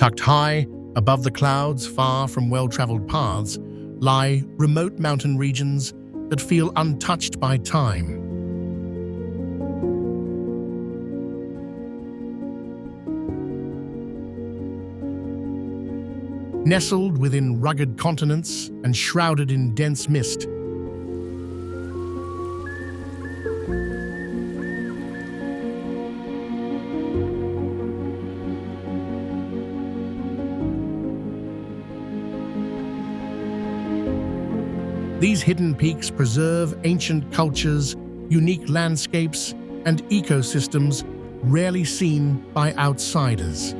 Tucked high above the clouds, far from well-traveled paths, lie remote mountain regions that feel untouched by time. Nestled within rugged continents and shrouded in dense mist, these hidden peaks preserve ancient cultures, unique landscapes, and ecosystems rarely seen by outsiders.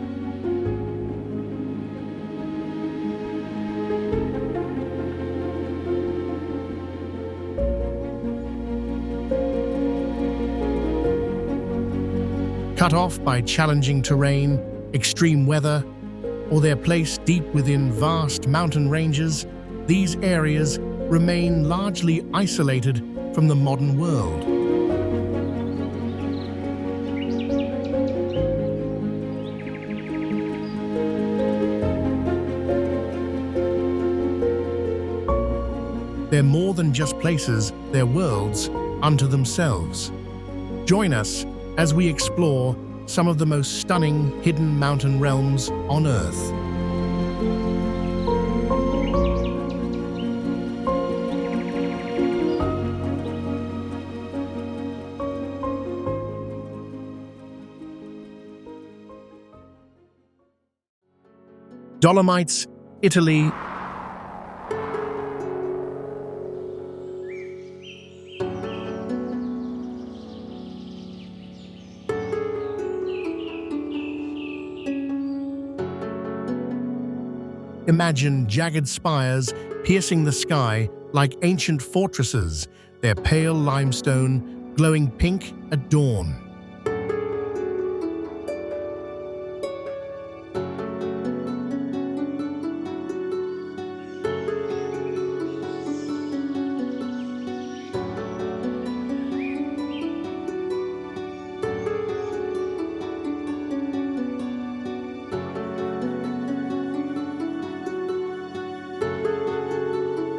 Cut off by challenging terrain, extreme weather, or their place deep within vast mountain ranges, these areas remain largely isolated from the modern world. They're more than just places, they're worlds unto themselves. Join us as we explore some of the most stunning hidden mountain realms on Earth. Dolomites, Italy. Imagine jagged spires piercing the sky like ancient fortresses, their pale limestone glowing pink at dawn.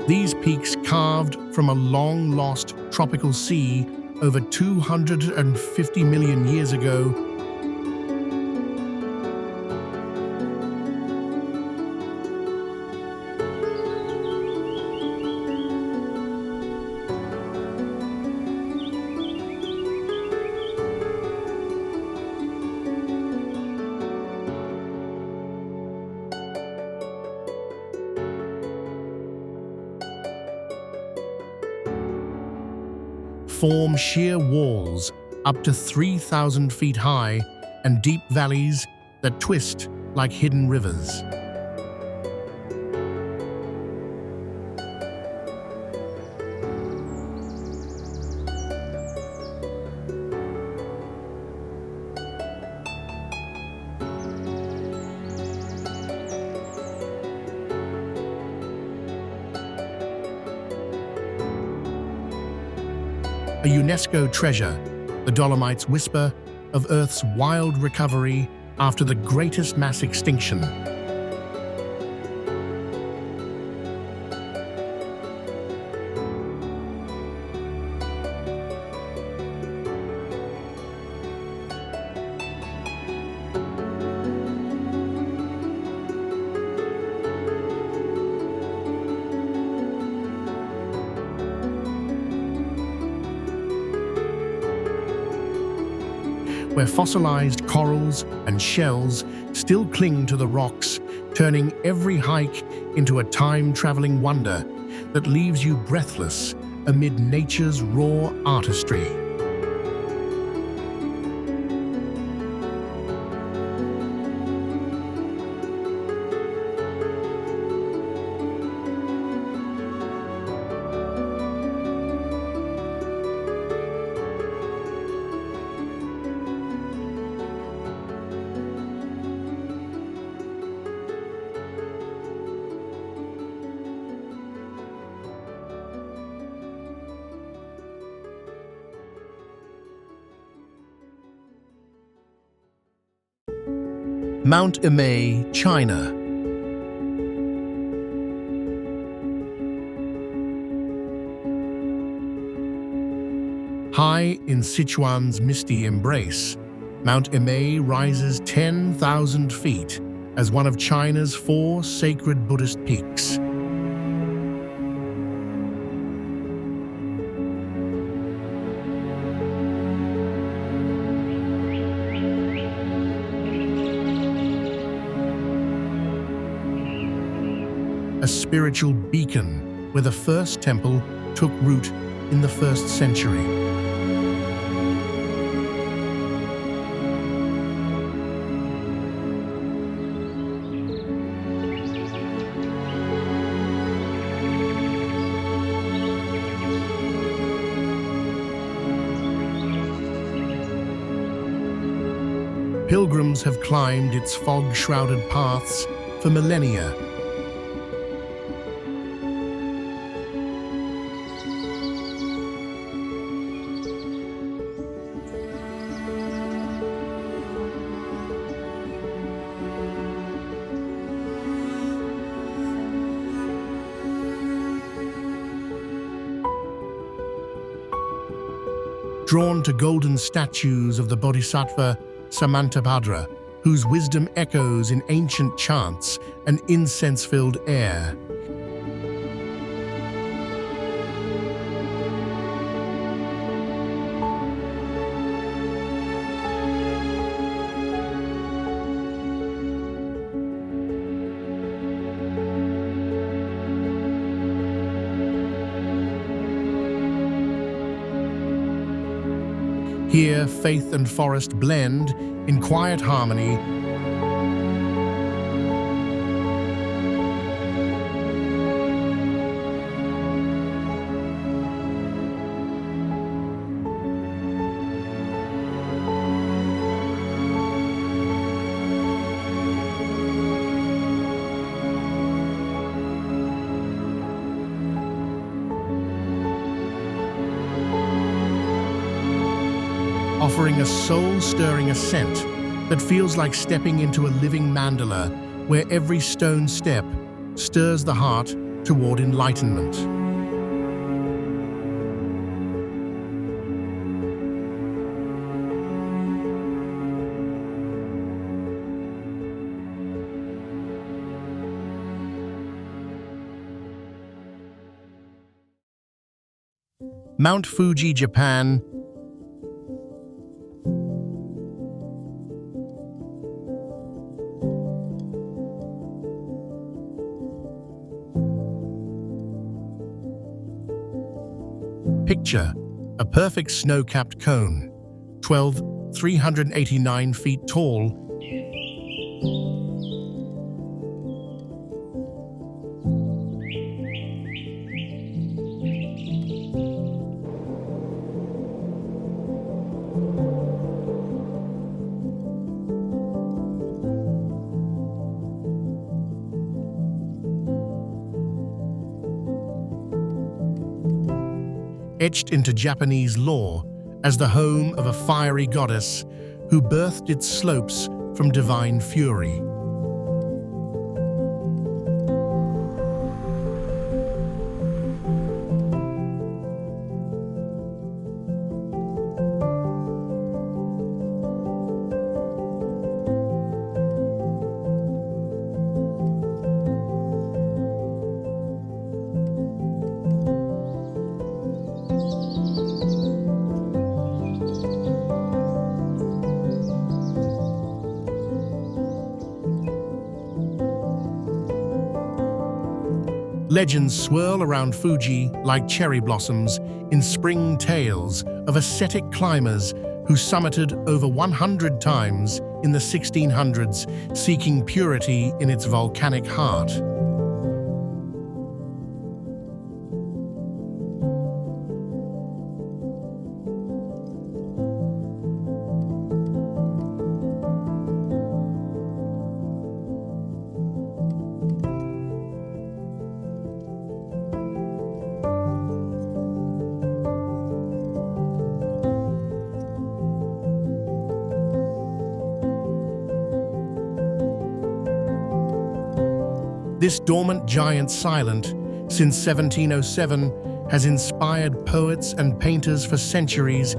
These peaks carved from a long-lost tropical sea over 250 million years ago form sheer walls up to 3,000 feet high and deep valleys that twist like hidden rivers. A UNESCO treasure, the Dolomites whisper of Earth's wild recovery after the greatest mass extinction. Where fossilized corals and shells still cling to the rocks, turning every hike into a time-traveling wonder that leaves you breathless amid nature's raw artistry. Mount Emei, China. High in Sichuan's misty embrace, Mount Emei rises 10,000 feet as one of China's 4 sacred Buddhist peaks. A spiritual beacon where the first temple took root in the 1st century. Pilgrims have climbed its fog-shrouded paths for millennia. Drawn to golden statues of the Bodhisattva Samantabhadra, whose wisdom echoes in ancient chants and incense-filled air. Here, faith and forest blend in quiet harmony. Offering a soul-stirring ascent that feels like stepping into a living mandala where every stone step stirs the heart toward enlightenment. Mount Fuji, Japan. Picture a perfect snow-capped cone, 389 feet tall, etched into Japanese lore as the home of a fiery goddess who birthed its slopes from divine fury. Legends swirl around Fuji like cherry blossoms in spring tales of ascetic climbers who summited over 100 times in the 1600s, seeking purity in its volcanic heart. This dormant giant, silent since 1707, has inspired poets and painters for centuries.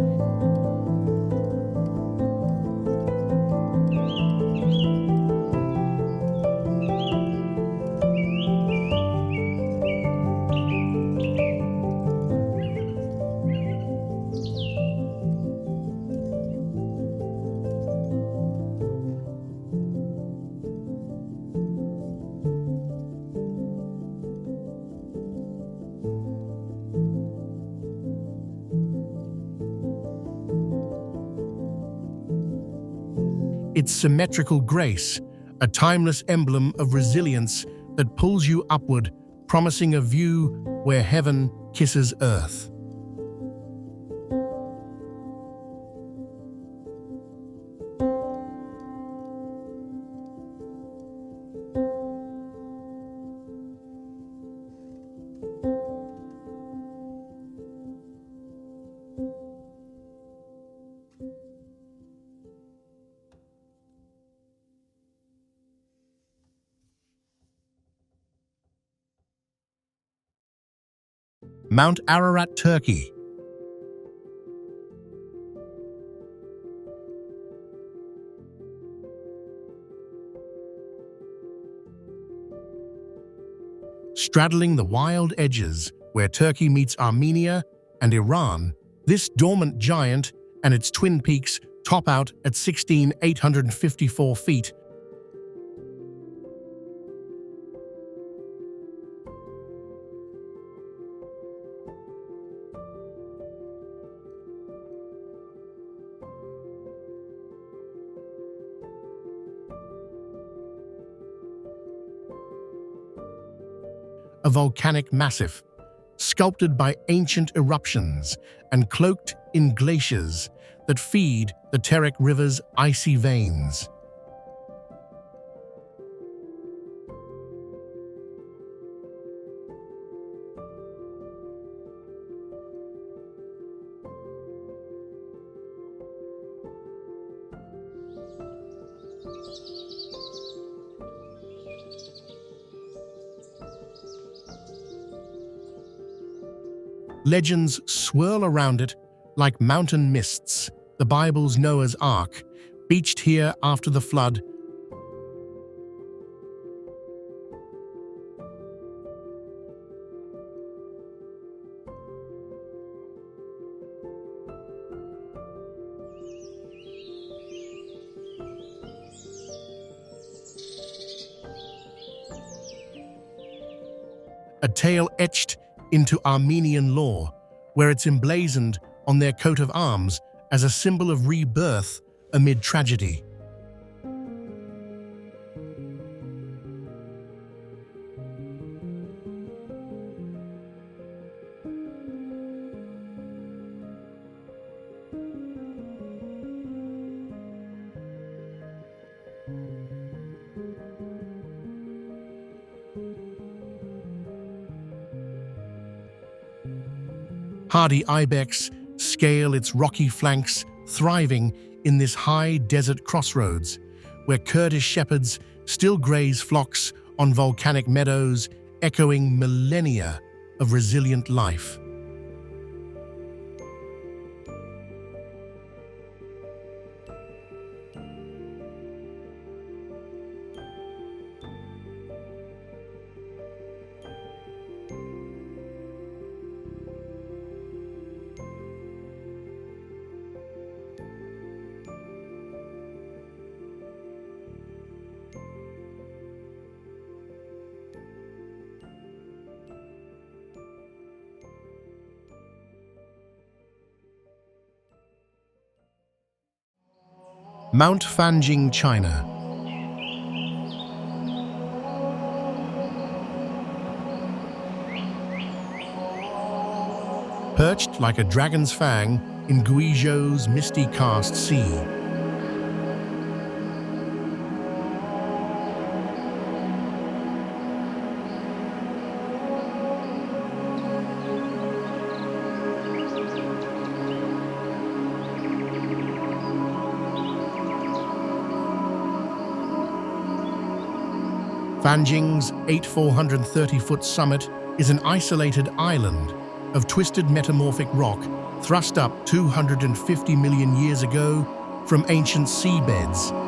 Its symmetrical grace, a timeless emblem of resilience that pulls you upward, promising a view where heaven kisses earth. Mount Ararat, Turkey. Straddling the wild edges where Turkey meets Armenia and Iran, this dormant giant and its twin peaks top out at 16,854 feet. A volcanic massif, sculpted by ancient eruptions and cloaked in glaciers that feed the Terek River's icy veins. Legends swirl around it like mountain mists, the Bible's Noah's Ark, beached here after the flood. A tale etched into Armenian lore, where it's emblazoned on their coat of arms as a symbol of rebirth amid tragedy. Hardy ibex scale its rocky flanks, thriving in this high desert crossroads, where Kurdish shepherds still graze flocks on volcanic meadows, echoing millennia of resilient life. Mount Fanjing, China. Perched like a dragon's fang in Guizhou's misty cast sea. Fanjing's 8,430-foot summit is an isolated island of twisted metamorphic rock thrust up 250 million years ago from ancient seabeds.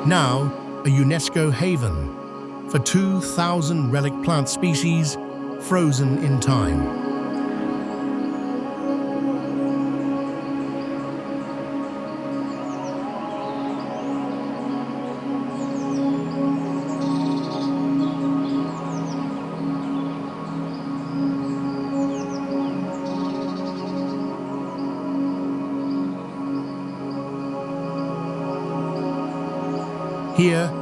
Now a UNESCO haven for 2,000 relic plant species frozen in time. Here,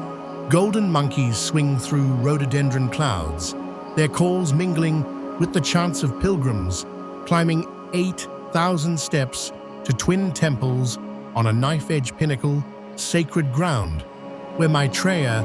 golden monkeys swing through rhododendron clouds, their calls mingling with the chants of pilgrims climbing 8,000 steps to twin temples on a knife-edge pinnacle, sacred ground, where Maitreya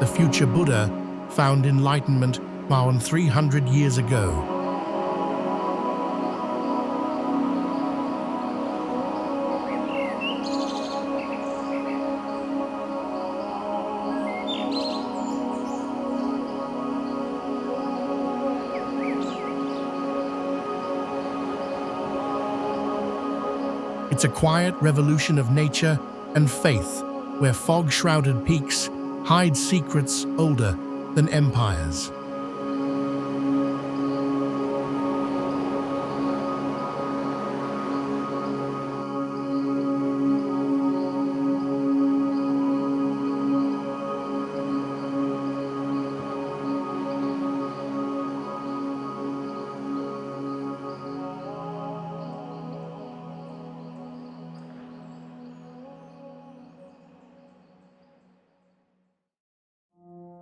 the future Buddha found enlightenment more than 300 years ago. It's a quiet revolution of nature and faith, where fog-shrouded peaks hide secrets older than empires.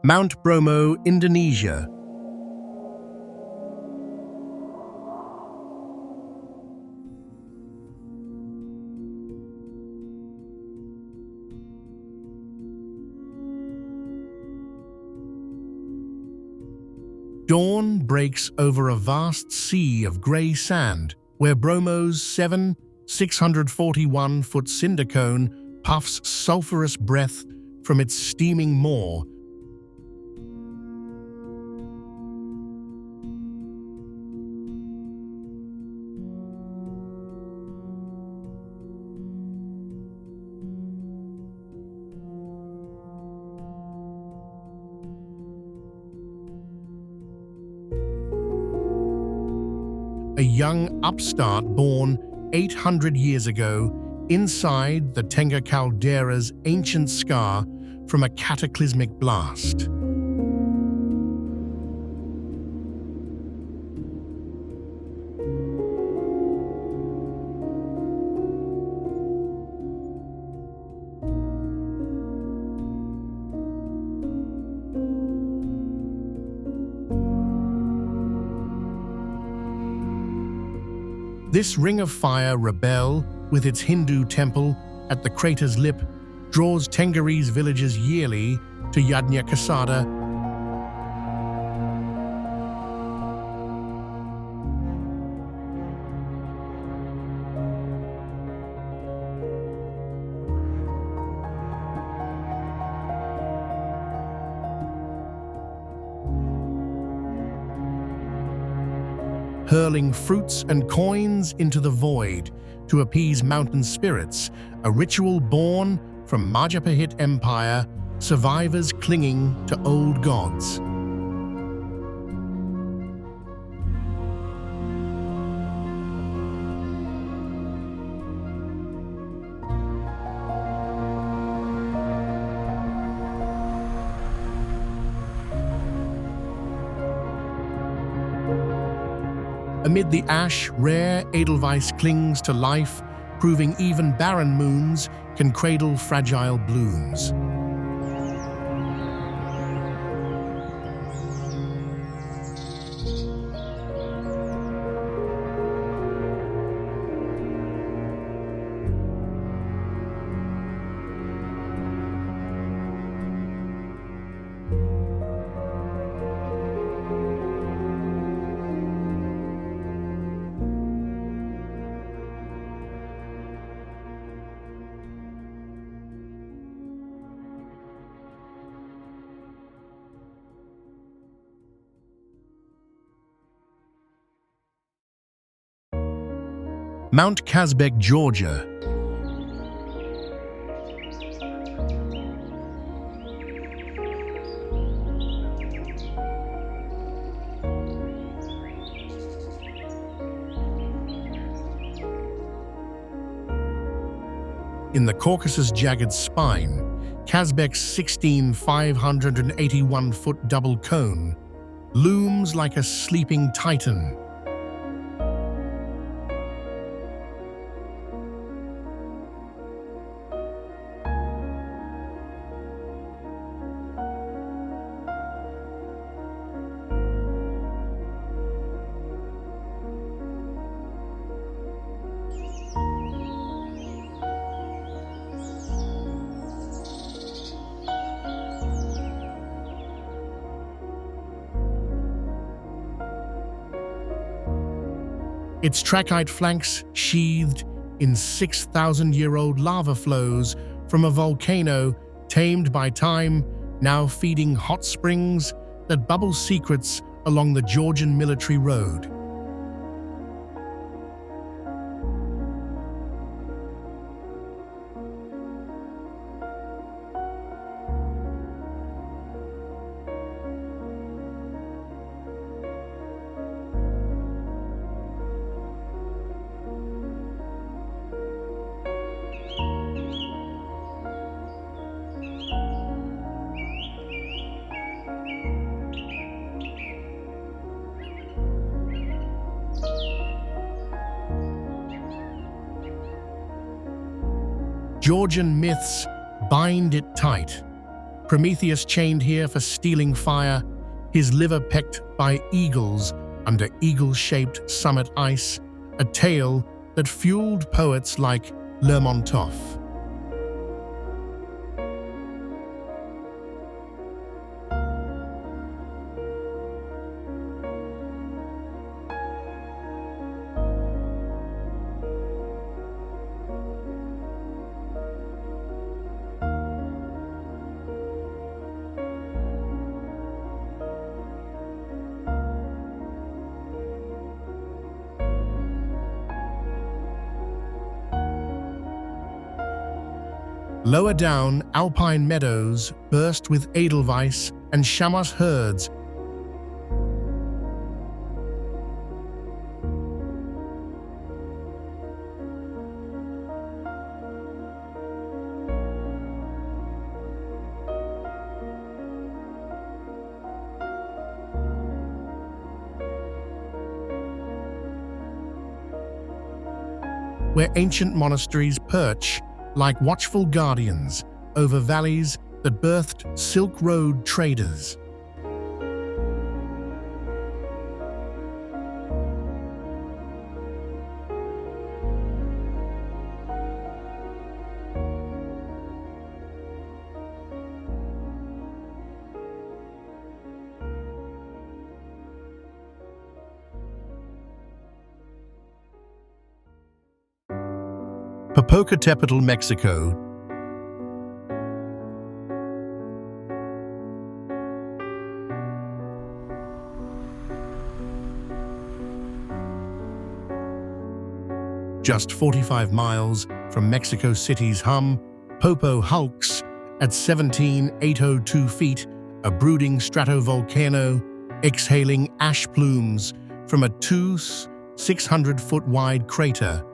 Mount Bromo, Indonesia. Dawn breaks over a vast sea of grey sand, where Bromo's 641-foot cinder cone puffs sulphurous breath from its steaming maw. A young upstart born 800 years ago inside the Tenga caldera's ancient scar from a cataclysmic blast. This ring of fire rebel with its Hindu temple at the crater's lip draws Tengarese villagers yearly to Yajnaprasada. Hurling fruits and coins into the void to appease mountain spirits, a ritual born from Majapahit Empire, survivors clinging to old gods. Amid the ash, rare Edelweiss clings to life, proving even barren moons can cradle fragile blooms. Mount Kazbek, Georgia. In the Caucasus' jagged spine, Kazbek's 16,581-foot double cone looms like a sleeping titan. Its trachyte flanks sheathed in 6,000-year-old lava flows from a volcano tamed by time, now feeding hot springs that bubble secrets along the Georgian military road. Georgian myths bind it tight. Prometheus chained here for stealing fire, his liver pecked by eagles under eagle-shaped summit ice, a tale that fueled poets like Lermontov. Lower down, alpine meadows burst with Edelweiss and chamois herds. Where ancient monasteries perch like watchful guardians over valleys that birthed Silk Road traders. Popocatépetl, Mexico. Just 45 miles from Mexico City's hum, Popo hulks at 17,802 feet, a brooding stratovolcano exhaling ash plumes from a 600-foot wide crater.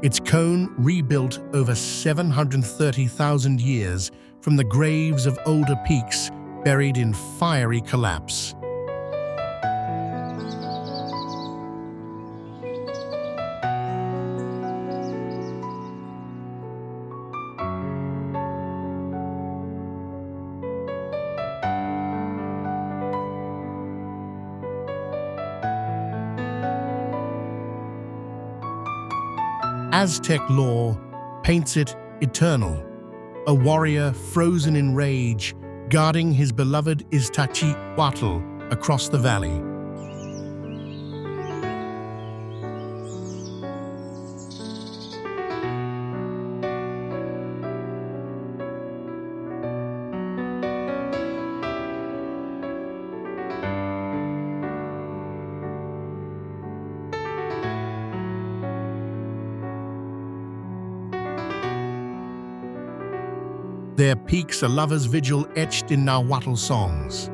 its cone rebuilt over 730,000 years from the graves of older peaks buried in fiery collapse. Aztec lore paints it eternal, a warrior frozen in rage, guarding his beloved Iztaccíhuatl across the valley. Their peaks a lover's vigil etched in Nahuatl songs.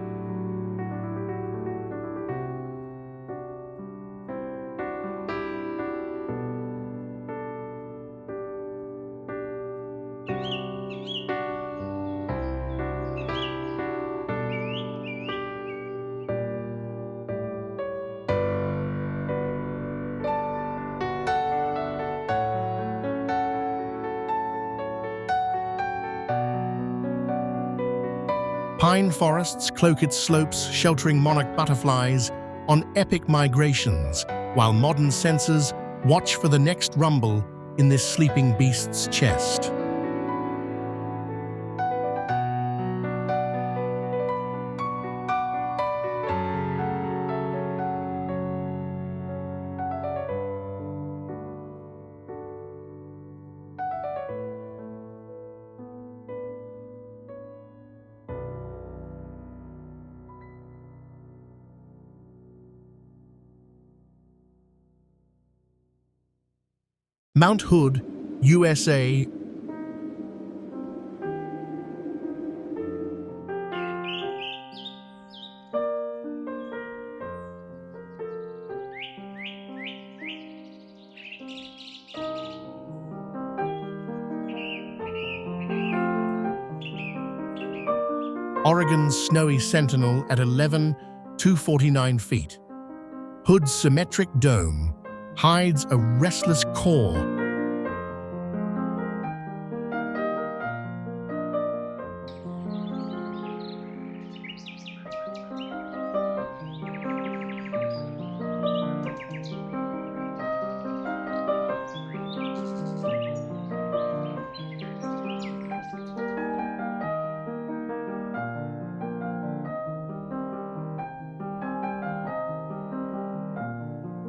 Pine forests cloak its slopes, sheltering monarch butterflies on epic migrations, while modern sensors watch for the next rumble in this sleeping beast's chest. Mount Hood, USA. Oregon's snowy sentinel at 11,249 feet. Hood's symmetric dome hides a restless core.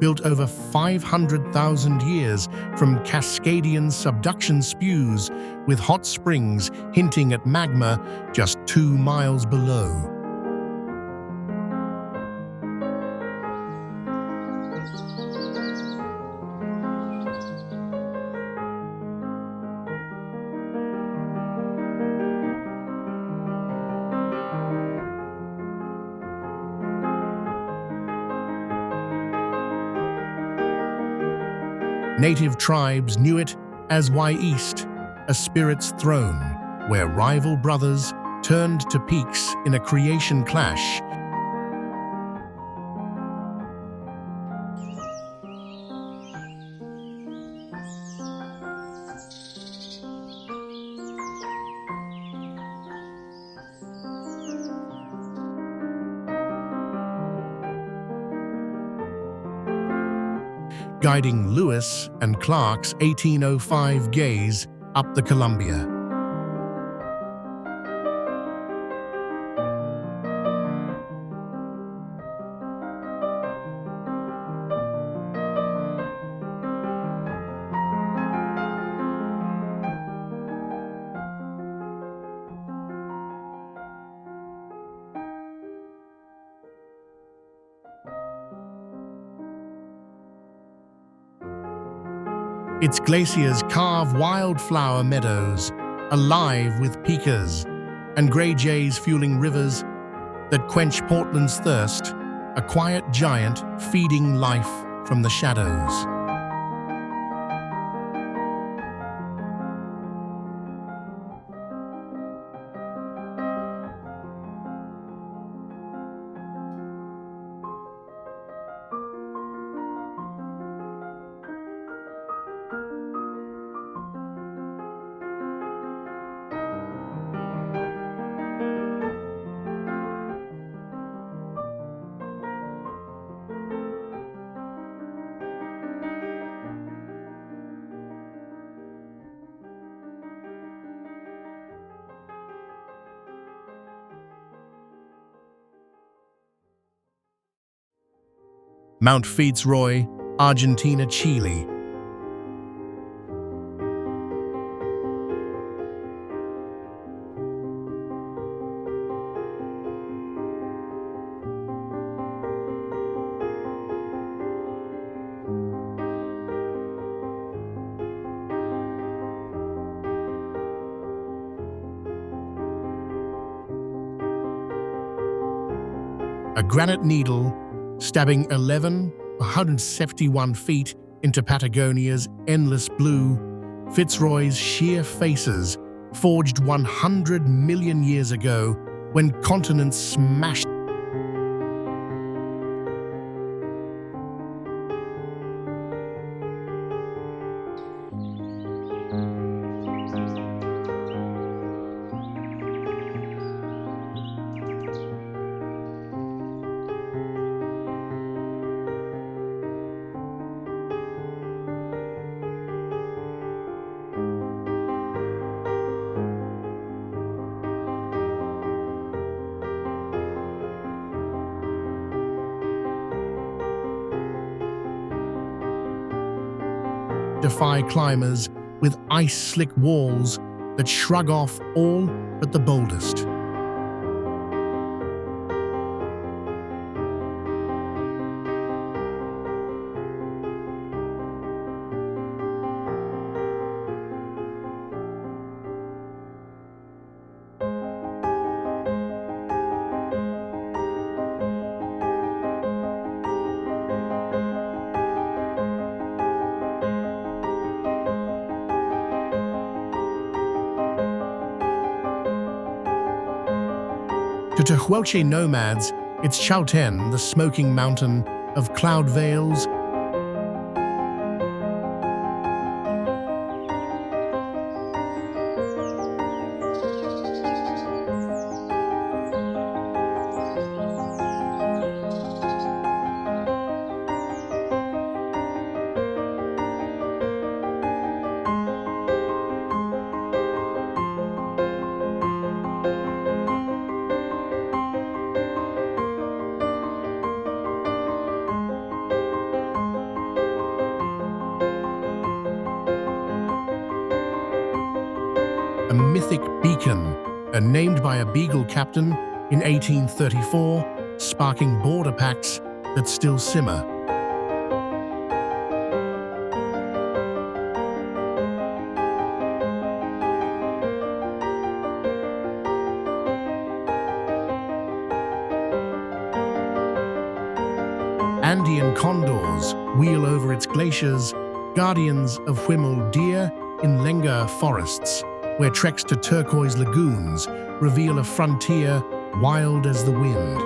Built over 500,000 years from Cascadian subduction spews, with hot springs hinting at magma just 2 miles below. Native tribes knew it as East, a spirit's throne, where rival brothers turned to peaks in a creation clash. Guiding Lewis and Clark's 1805 gaze up the Columbia. Its glaciers carve wildflower meadows, alive with pikas, and grey jays fueling rivers that quench Portland's thirst, a quiet giant feeding life from the shadows. Mount Fitzroy, Argentina, Chile. A granite needle stabbing 171 feet into Patagonia's endless blue, Fitzroy's sheer faces, forged 100 million years ago when continents smashed. Defy climbers with ice-slick walls that shrug off all but the boldest. To Tehuelche nomads, it's Chalten, the smoking mountain of cloud veils, a mythic beacon, named by a Beagle captain in 1834, sparking border pacts that still simmer. Andean condors wheel over its glaciers, guardians of Huemul deer in Lenga forests, where treks to turquoise lagoons reveal a frontier wild as the wind.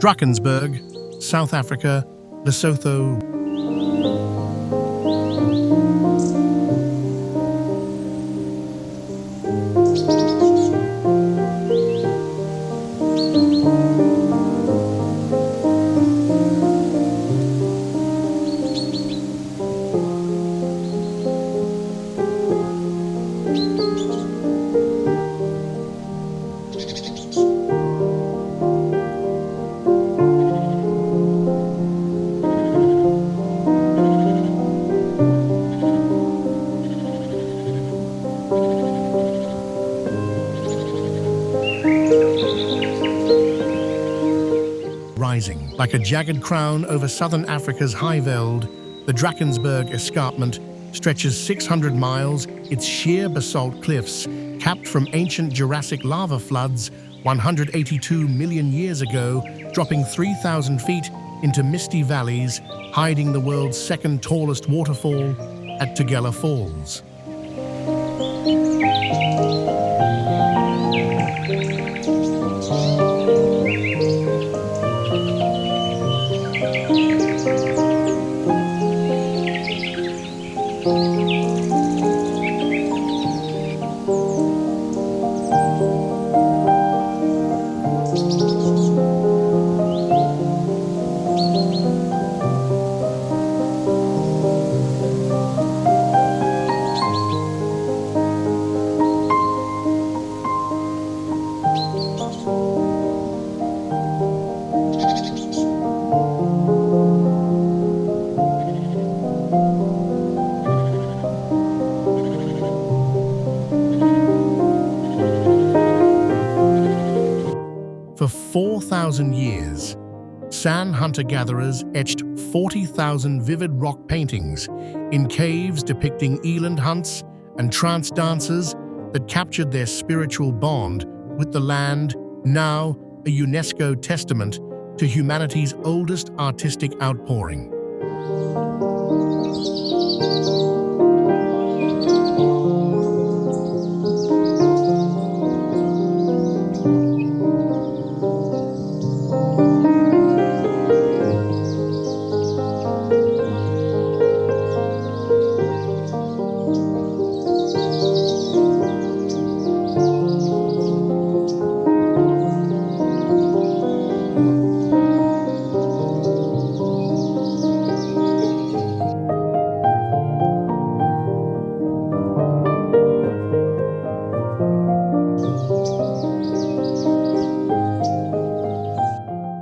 Drakensberg, South Africa, Lesotho. Rising like a jagged crown over southern Africa's high veld, the Drakensberg escarpment stretches 600 miles, its sheer basalt cliffs, capped from ancient Jurassic lava floods 182 million years ago, dropping 3,000 feet into misty valleys, hiding the world's second tallest waterfall at Tugela Falls. For 4,000 years, San hunter-gatherers etched 40,000 vivid rock paintings in caves depicting eland hunts and trance dances that captured their spiritual bond with the land, now a UNESCO testament to humanity's oldest artistic outpouring.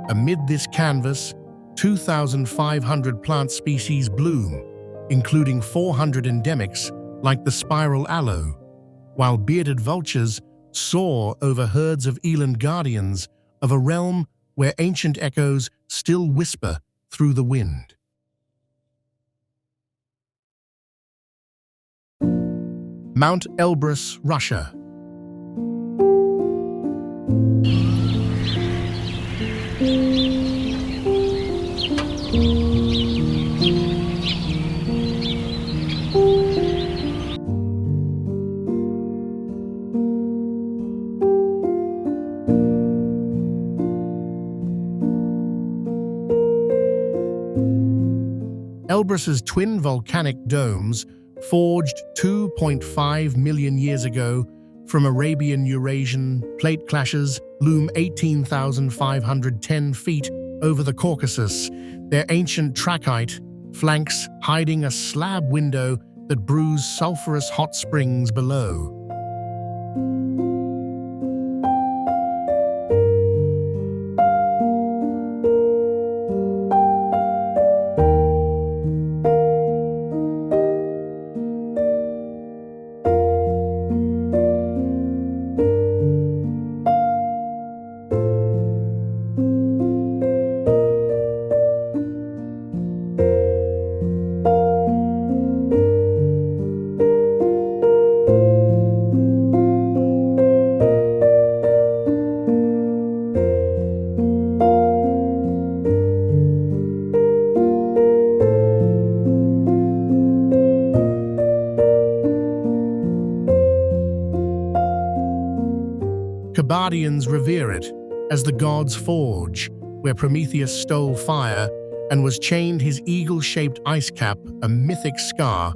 Amid this canvas, 2,500 plant species bloom, including 400 endemics like the spiral aloe, while bearded vultures soar over herds of eland guardians of a realm where ancient echoes still whisper through the wind. Mount Elbrus, Russia. Elbrus's twin volcanic domes, forged 2.5 million years ago from Arabian-Eurasian plate clashes, loom 18,510 feet over the Caucasus, their ancient trachyte flanks hiding a slab window that brews sulfurous hot springs below. Kabadians revere it as the god's forge, where Prometheus stole fire and was chained his eagle-shaped ice cap, a mythic scar,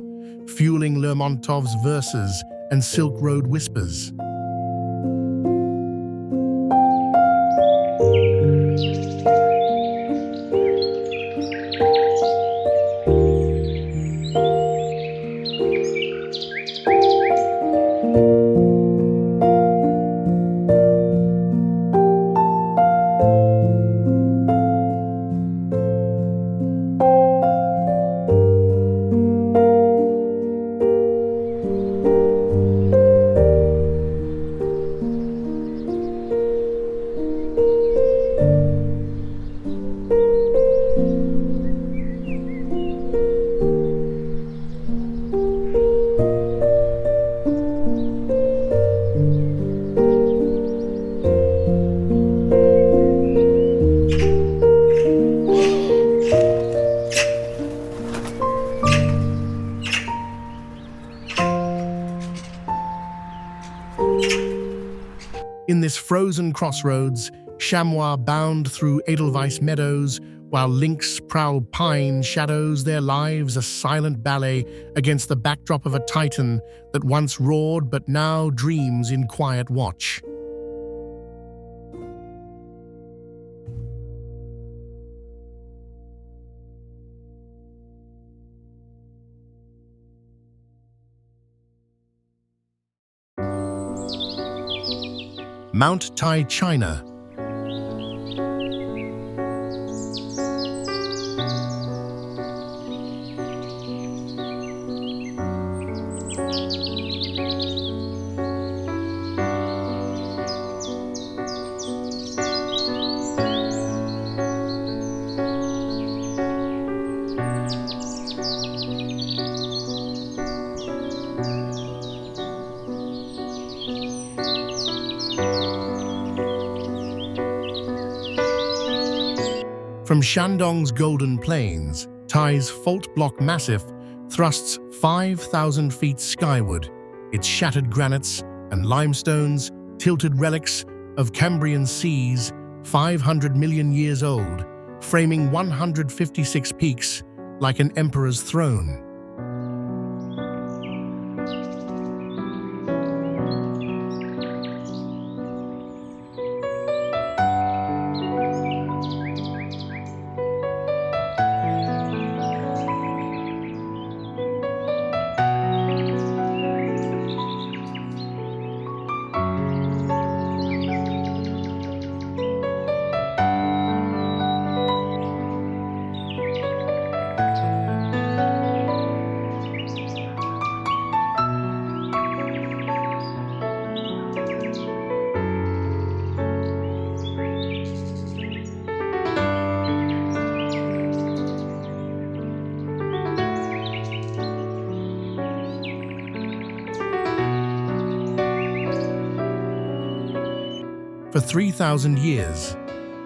fueling Lermontov's verses and Silk Road whispers. In this frozen crossroads, chamois bound through edelweiss meadows, while lynx prowl pine shadows their lives a silent ballet against the backdrop of a titan that once roared but now dreams in quiet watch. Mount Tai, China. From Shandong's Golden Plains, Thai's fault block massif thrusts 5,000 feet skyward, its shattered granites and limestones, tilted relics of Cambrian seas 500 million years old, framing 156 peaks like an emperor's throne. For 3,000 years,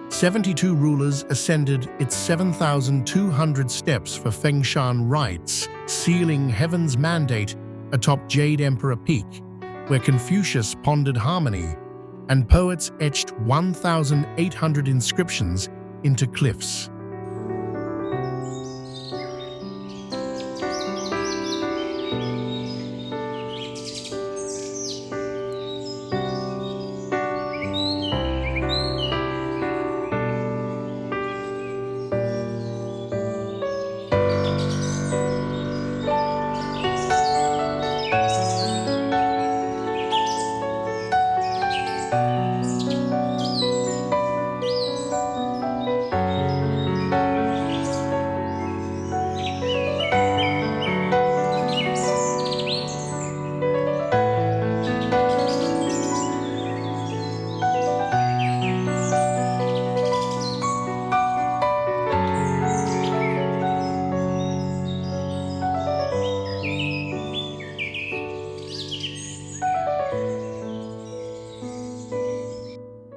72 rulers ascended its 7,200 steps for Fengshan rites, sealing heaven's mandate atop Jade Emperor Peak, where Confucius pondered harmony, and poets etched 1,800 inscriptions into cliffs.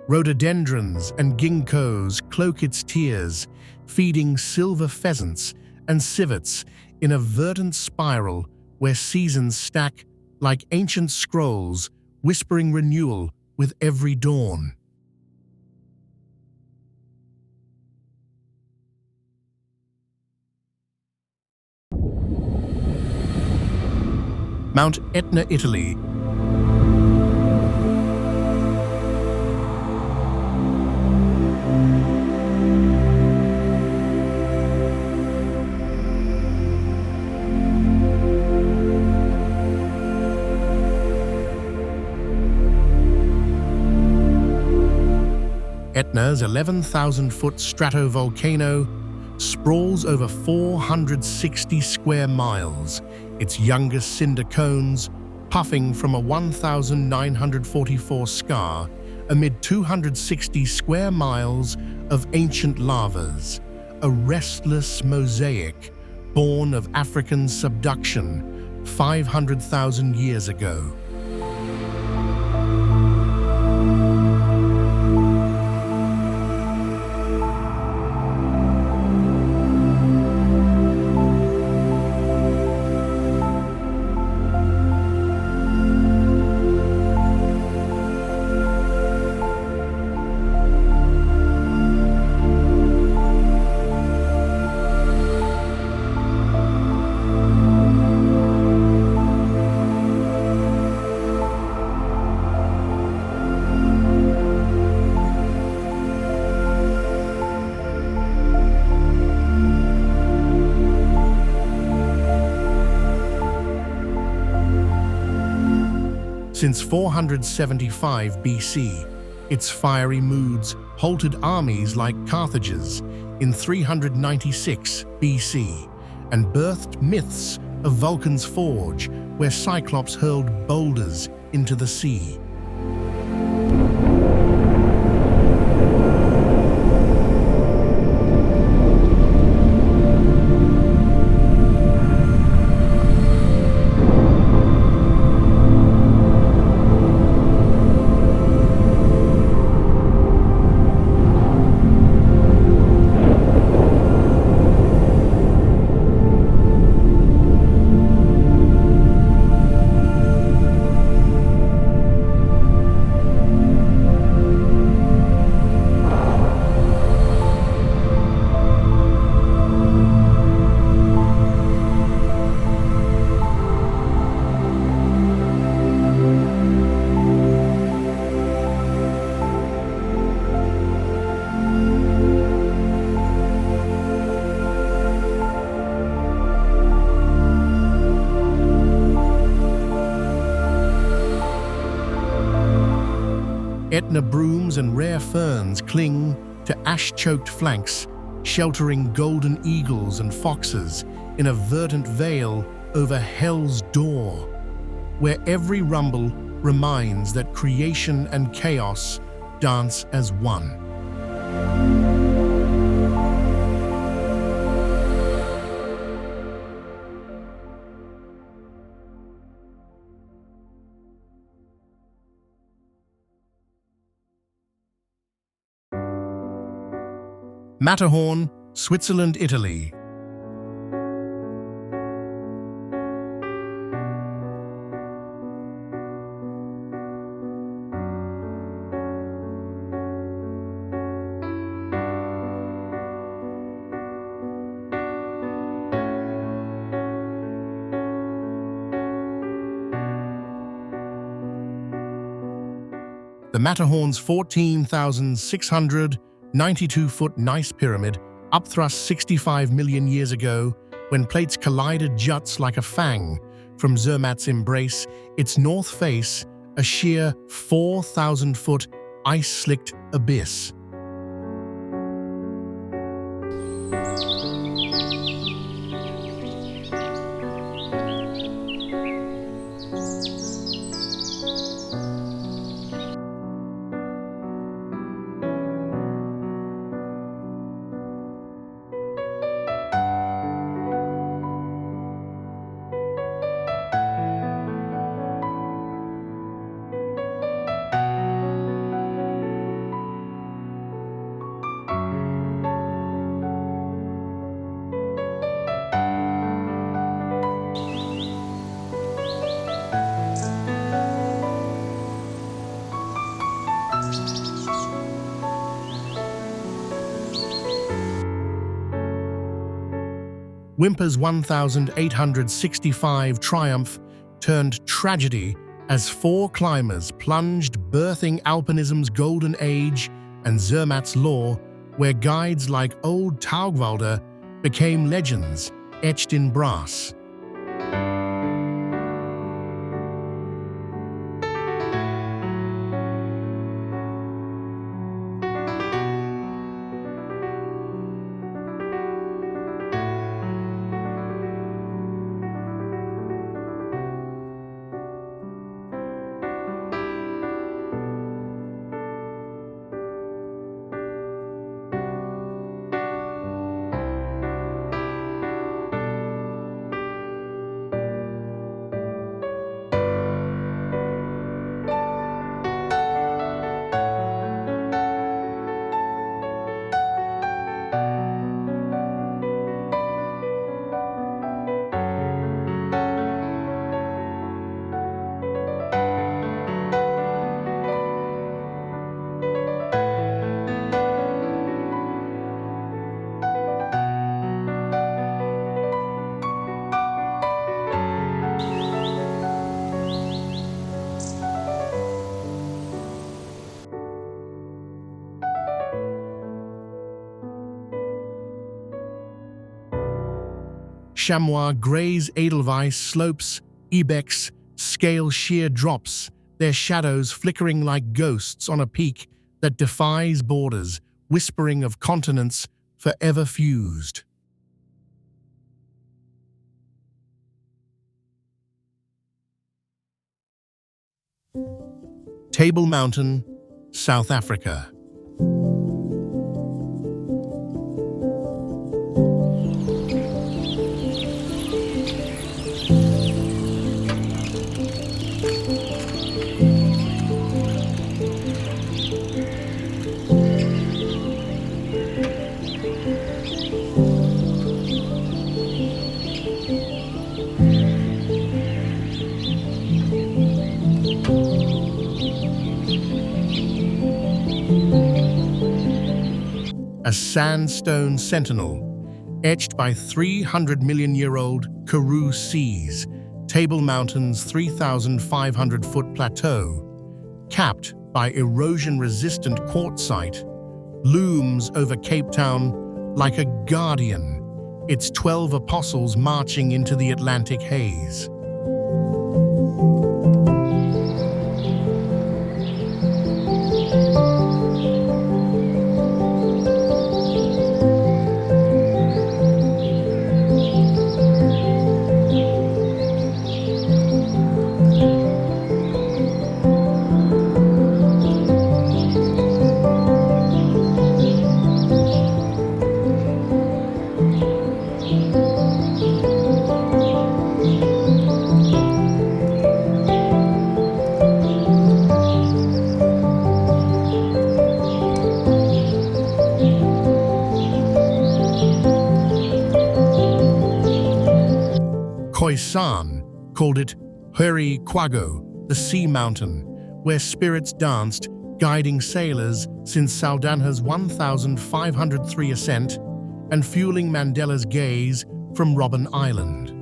Rhododendrons and ginkgos cloak its tiers, feeding silver pheasants and civets in a verdant spiral where seasons stack like ancient scrolls, whispering renewal with every dawn. Mount Etna, Italy. Etna's 11,000-foot stratovolcano sprawls over 460 square miles, its youngest cinder cones puffing from a 1,944 scar amid 260 square miles of ancient lavas, a restless mosaic born of African subduction 500,000 years ago. Since 475 BC, its fiery moods halted armies like Carthage's in 396 BC and birthed myths of Vulcan's Forge, where Cyclops hurled boulders into the sea. Etna brooms and rare ferns cling to ash-choked flanks, sheltering golden eagles and foxes in a verdant veil over Hell's Door, where every rumble reminds that creation and chaos dance as one. Matterhorn, Switzerland, Italy. The Matterhorn's 14,692-foot gneiss pyramid upthrust 65 million years ago when plates collided juts like a fang from Zermatt's embrace, its north face a sheer 4,000-foot ice-slicked abyss. Whymper's 1,865 triumph turned tragedy as four climbers plunged, birthing alpinism's golden age and Zermatt's law, where guides like old Taugwalder became legends etched in brass. Chamois graze Edelweiss slopes, ibex, scale sheer drops, their shadows flickering like ghosts on a peak that defies borders, whispering of continents forever fused. Table Mountain, South Africa. A sandstone sentinel, etched by 300-million-year-old Karoo seas, Table Mountain's 3,500-foot plateau, capped by erosion-resistant quartzite, looms over Cape Town like a guardian, its 12 apostles marching into the Atlantic haze. San called it Huri Quago, the sea mountain, where spirits danced, guiding sailors since Saldanha's 1,503 ascent and fueling Mandela's gaze from Robben Island.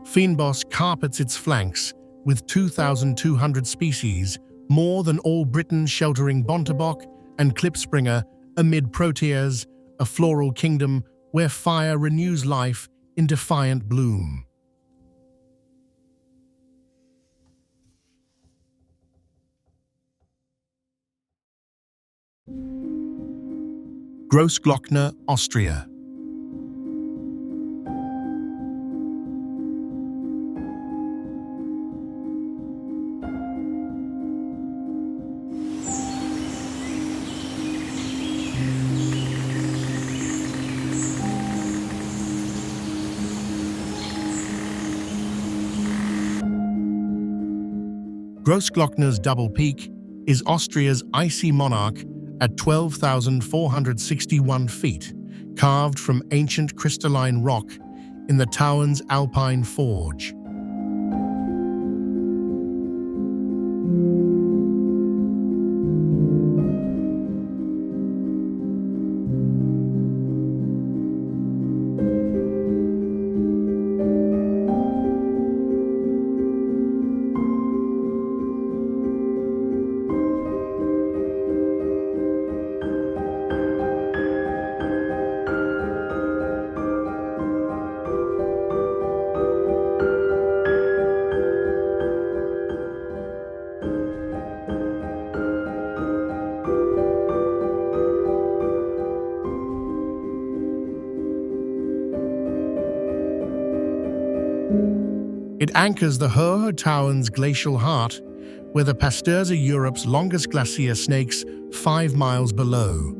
Fynbos carpets its flanks with 2,200 species, more than all Britain, sheltering Bontebok and Klipspringer amid proteas, a floral kingdom where fire renews life in defiant bloom. Grossglockner, Austria. Grossglockner's double peak is Austria's icy monarch at 12,461 feet, carved from ancient crystalline rock in the Tauern's Alpine Forge. It anchors the Hohe-Tauern's glacial heart, where the Pasteur Europe's longest glacier snakes 5 miles below.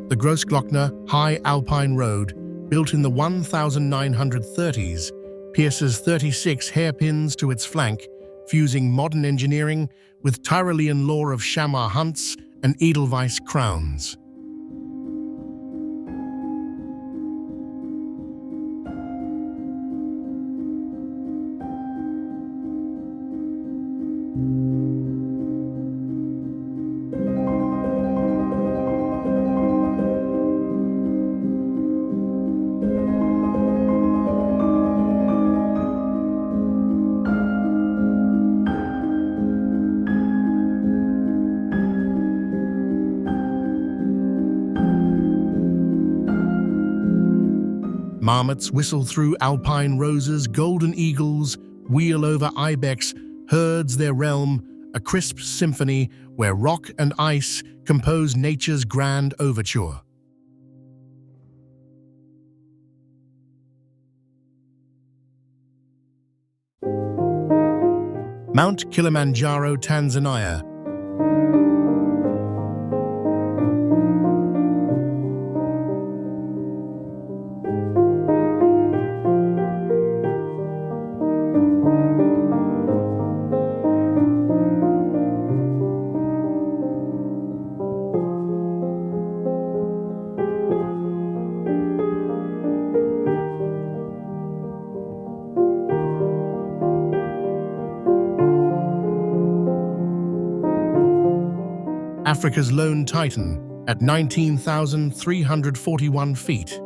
The Grossglockner High Alpine Road, built in the 1930s, pierces 36 hairpins to its flank, fusing modern engineering with Tyrolean lore of chamois hunts and Edelweiss crowns. Marmots whistle through alpine roses, golden eagles wheel over ibex, herds their realm, a crisp symphony where rock and ice compose nature's grand overture. Mount Kilimanjaro, Tanzania. Africa's lone titan at 19,341 feet.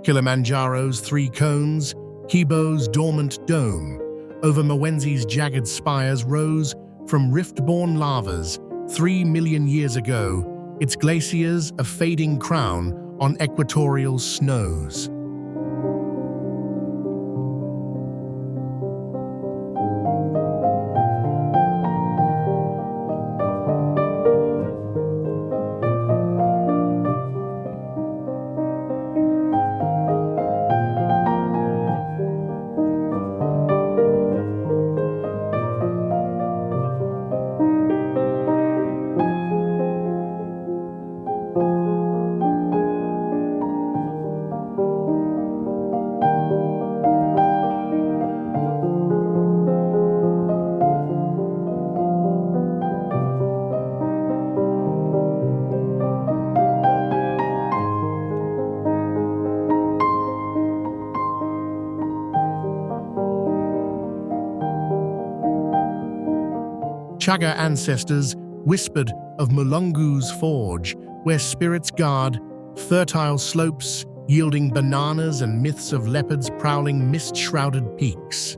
Kilimanjaro's three cones, Kibo's dormant dome, over Mwenzi's jagged spires rose from rift-born lavas 3 million years ago, its glaciers a fading crown on equatorial snows. Chaga ancestors whispered of Mulungu's forge, where spirits guard fertile slopes yielding bananas and myths of leopards prowling mist-shrouded peaks.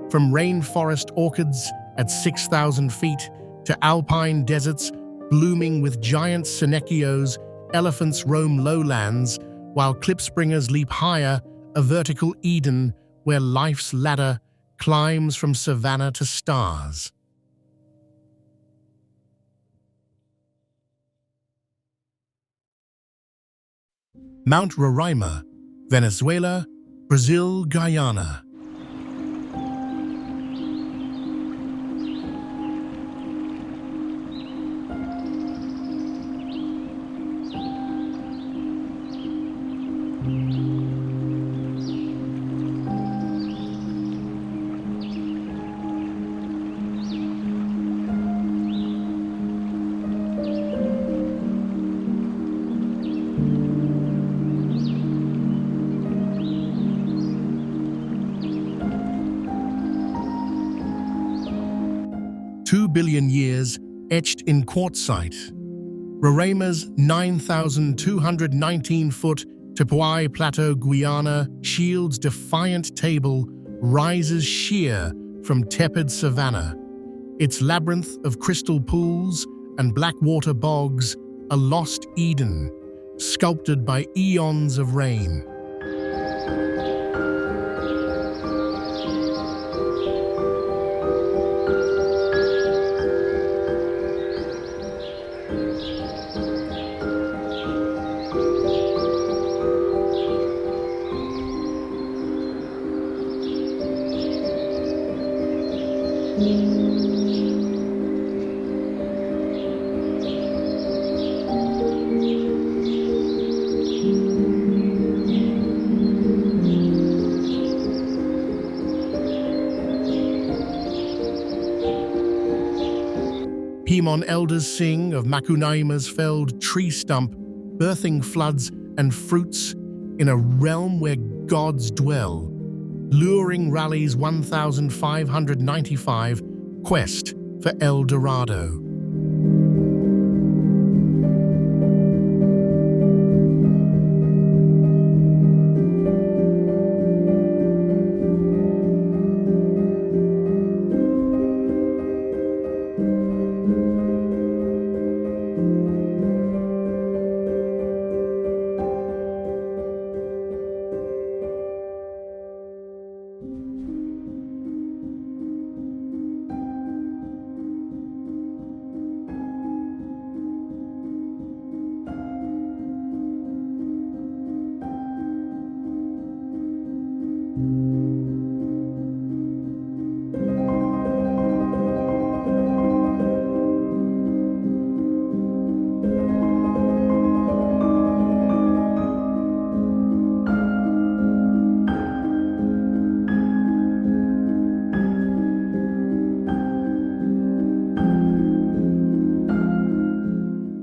From rainforest orchids at 6,000 feet to alpine deserts blooming with giant senechios, elephants roam lowlands, while klipspringers leap higher, a vertical Eden where life's ladder climbs from savanna to stars. Mount Roraima, Venezuela, Brazil, Guyana. Billion years etched in quartzite. Roraima's 9,219-foot Tepuy Plateau, Guyana, shields defiant table rises sheer from tepid savanna. Its labyrinth of crystal pools and blackwater bogs, a lost Eden, sculpted by eons of rain. Pimon elders sing of Macunaima's felled tree stump, birthing floods and fruits in a realm where gods dwell. Luring rallies 1595 quest for El Dorado.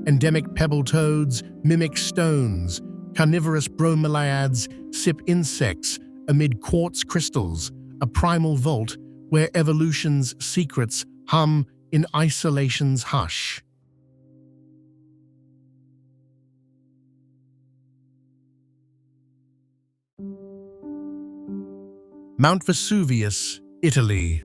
Endemic pebble toads mimic stones, carnivorous bromeliads sip insects amid quartz crystals, a primal vault where evolution's secrets hum in isolation's hush. Mount Vesuvius, Italy.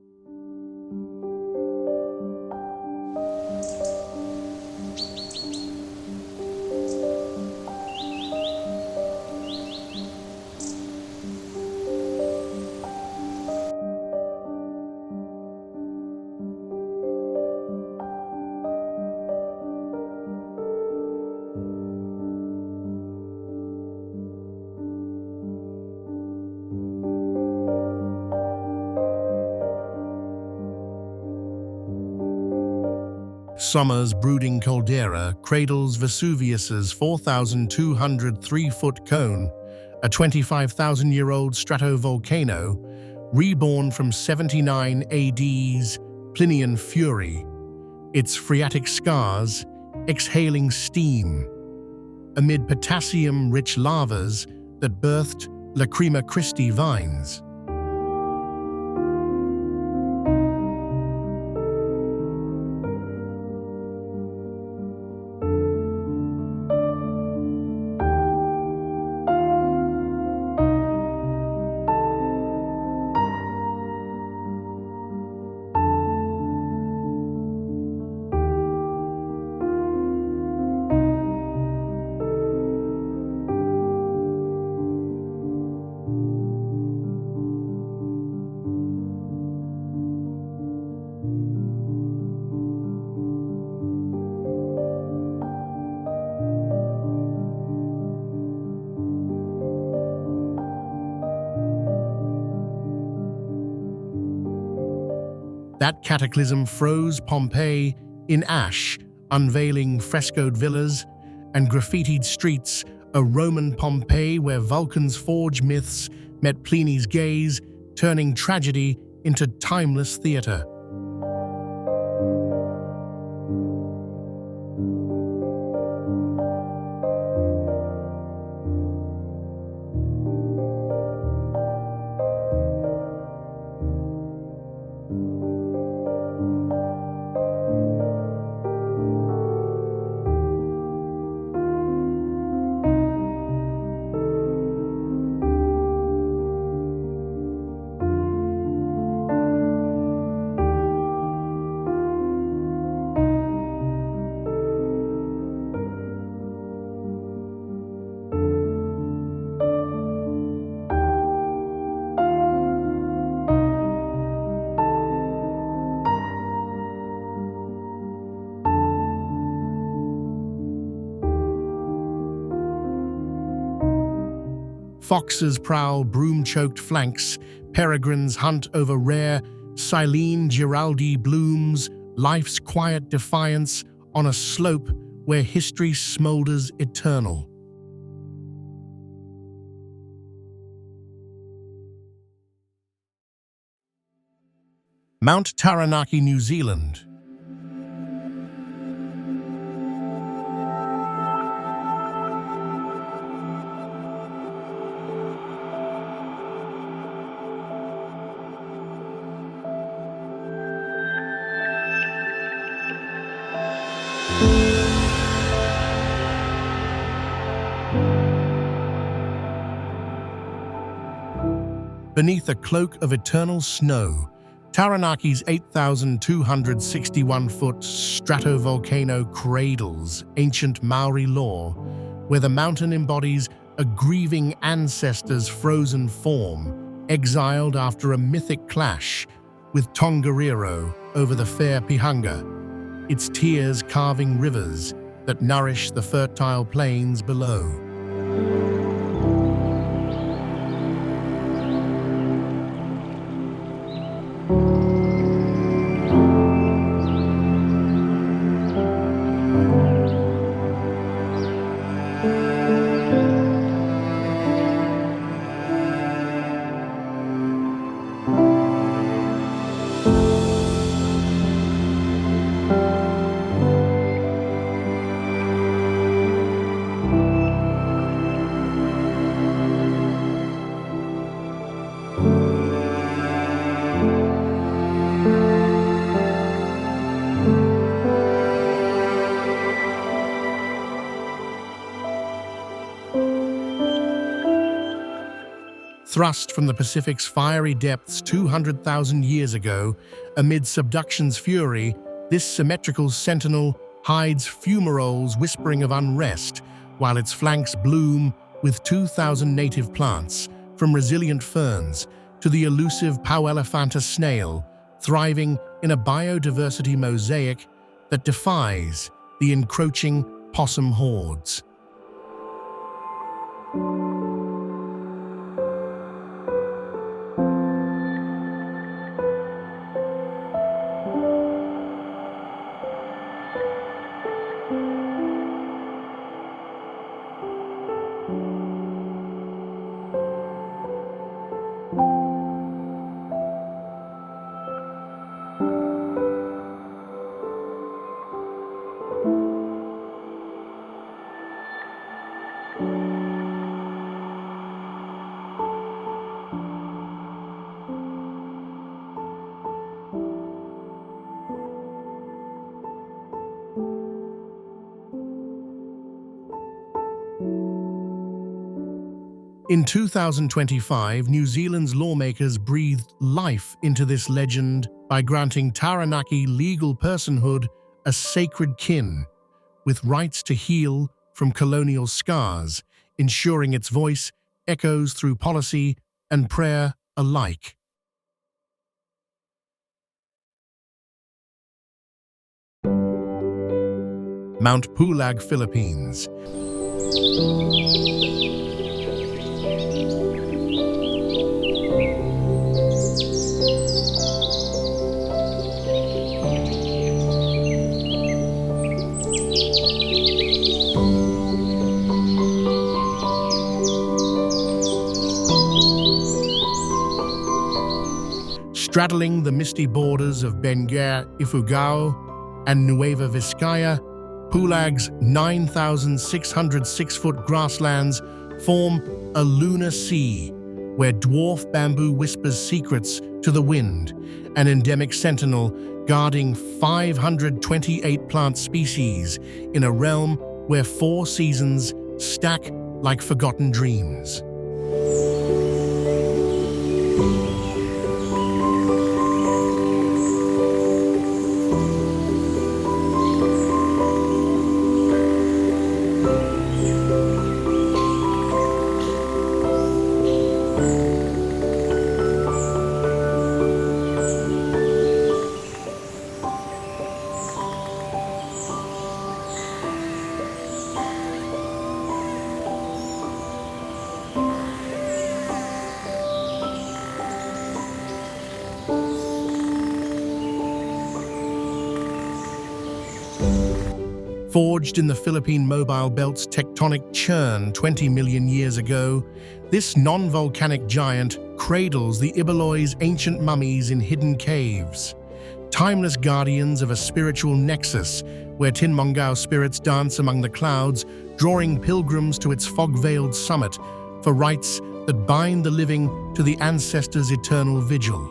Summer's brooding caldera cradles Vesuvius's 4,203-foot cone, a 25,000-year-old stratovolcano, reborn from 79 AD's Plinian fury, its phreatic scars exhaling steam, amid potassium-rich lavas that birthed Lacrima Christi vines. That cataclysm froze Pompeii in ash, unveiling frescoed villas and graffitied streets, a Roman Pompeii where Vulcan's forged myths met Pliny's gaze, turning tragedy into timeless theater. Foxes prowl broom-choked flanks, peregrines hunt over rare Silene Giraldi blooms, life's quiet defiance on a slope where history smolders eternal. Mount Taranaki, New Zealand. Beneath a cloak of eternal snow, Taranaki's 8,261-foot stratovolcano cradles ancient Maori lore, where the mountain embodies a grieving ancestor's frozen form, exiled after a mythic clash with Tongariro over the fair Pihanga, its tears carving rivers that nourish the fertile plains below. Thrust from the Pacific's fiery depths 200,000 years ago, amid subduction's fury, this symmetrical sentinel hides fumaroles whispering of unrest, while its flanks bloom with 2,000 native plants, from resilient ferns to the elusive Pauelephanta snail, thriving in a biodiversity mosaic that defies the encroaching possum hordes. In 2025, New Zealand's lawmakers breathed life into this legend by granting Taranaki legal personhood as sacred kin, with rights to heal from colonial scars, ensuring its voice echoes through policy and prayer alike. Mount Pulag, Philippines. Straddling the misty borders of Benguer, Ifugao, and Nueva Vizcaya, Pulag's 9,606-foot grasslands form a lunar sea where dwarf bamboo whispers secrets to the wind, an endemic sentinel guarding 528 plant species in a realm where 4 seasons stack like forgotten dreams. Forged in the Philippine Mobile Belt's tectonic churn 20 million years ago, this non-volcanic giant cradles the Ibeloi's ancient mummies in hidden caves, timeless guardians of a spiritual nexus where Tinmongao spirits dance among the clouds, drawing pilgrims to its fog-veiled summit for rites that bind the living to the ancestors' eternal vigil.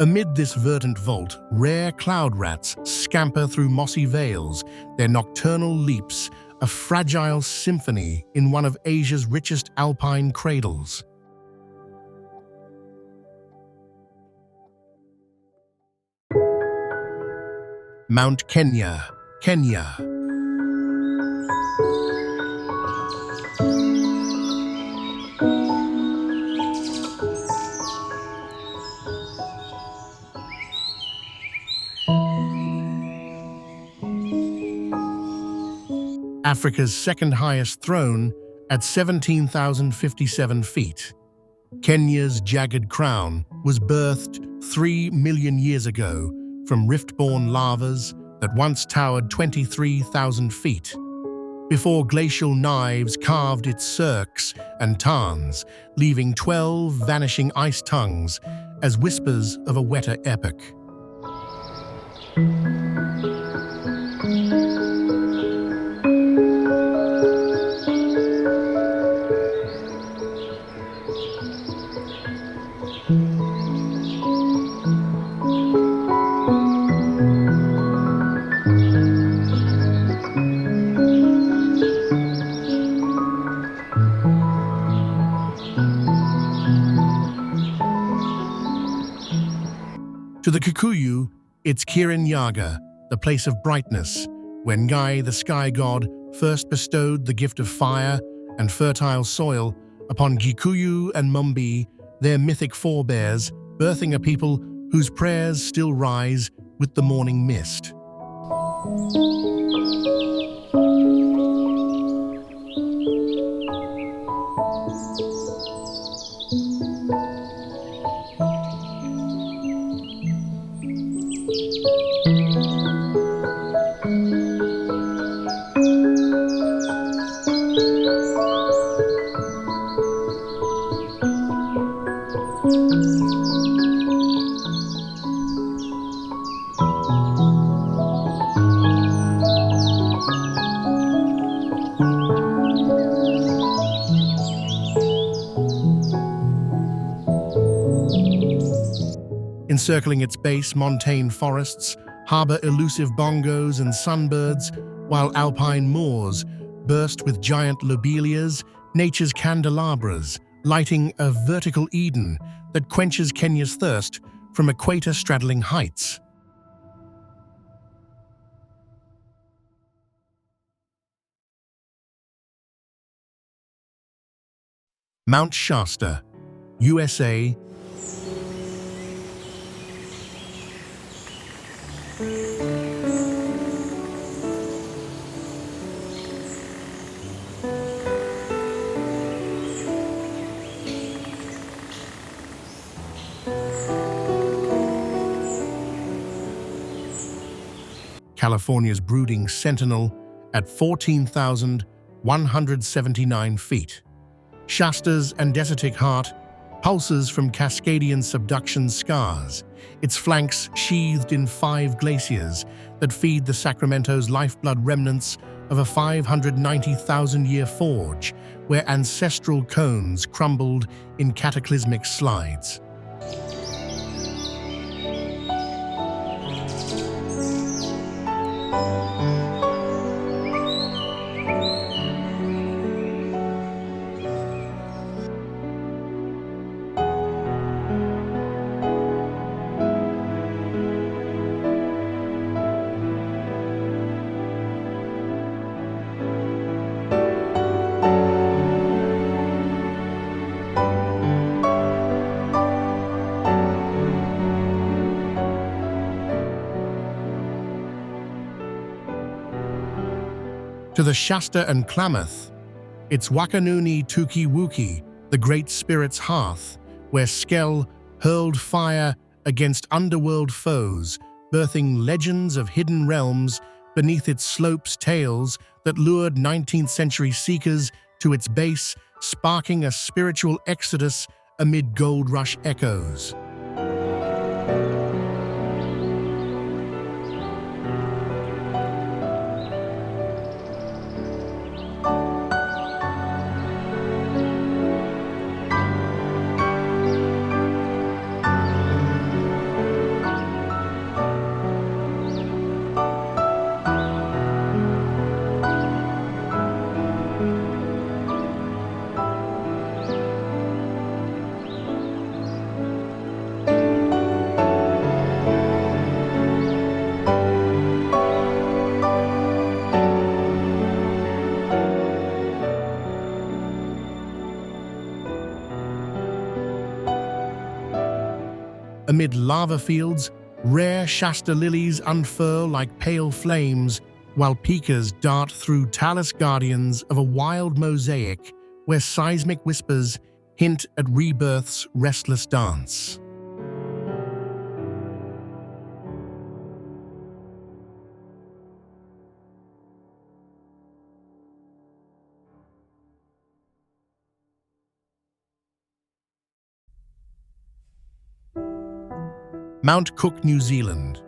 Amid this verdant vault, rare cloud rats scamper through mossy vales, their nocturnal leaps a fragile symphony in one of Asia's richest alpine cradles. Mount Kenya, Kenya. Africa's second highest throne at 17,057 feet. Kenya's jagged crown was birthed 3 million years ago from rift-borne lavas that once towered 23,000 feet, before glacial knives carved its cirques and tarns, leaving 12 vanishing ice tongues as whispers of a wetter epoch. To the Kikuyu, it's Kirinyaga, the place of brightness, where Ngai, the sky god, first bestowed the gift of fire and fertile soil upon Gikuyu and Mumbi, their mythic forebears, birthing a people whose prayers still rise with the morning mist. Encircling its base, montane forests harbor elusive bongos and sunbirds, while alpine moors burst with giant lobelias, nature's candelabras, lighting a vertical Eden that quenches Kenya's thirst from equator-straddling heights. Mount Shasta, USA. California's brooding sentinel at 14,179 feet. Shasta's andesitic heart pulses from Cascadian subduction scars, its flanks sheathed in 5 glaciers that feed the Sacramento's lifeblood remnants of a 590,000-year forge where ancestral cones crumbled in cataclysmic slides. To the Shasta and Klamath, it's Wakanuni Tukiwuki, the Great Spirit's hearth, where Skell hurled fire against underworld foes, birthing legends of hidden realms beneath its slopes, tales that lured 19th-century seekers to its base, sparking a spiritual exodus amid gold rush echoes. Amid lava fields, rare Shasta lilies unfurl like pale flames, while pikas dart through talus guardians of a wild mosaic where seismic whispers hint at rebirth's restless dance. Mount Cook, New Zealand.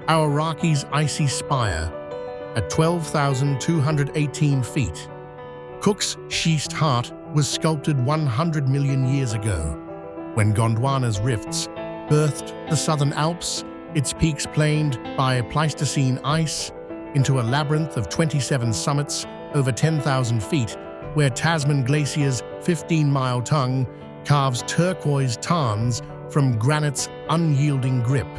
Araraki's icy spire at 12,218 feet. Cook's schist heart was sculpted 100 million years ago, when Gondwana's rifts birthed the southern Alps, its peaks planed by Pleistocene ice, into a labyrinth of 27 summits over 10,000 feet, where Tasman Glacier's 15-mile tongue carves turquoise tarns from granite's unyielding grip.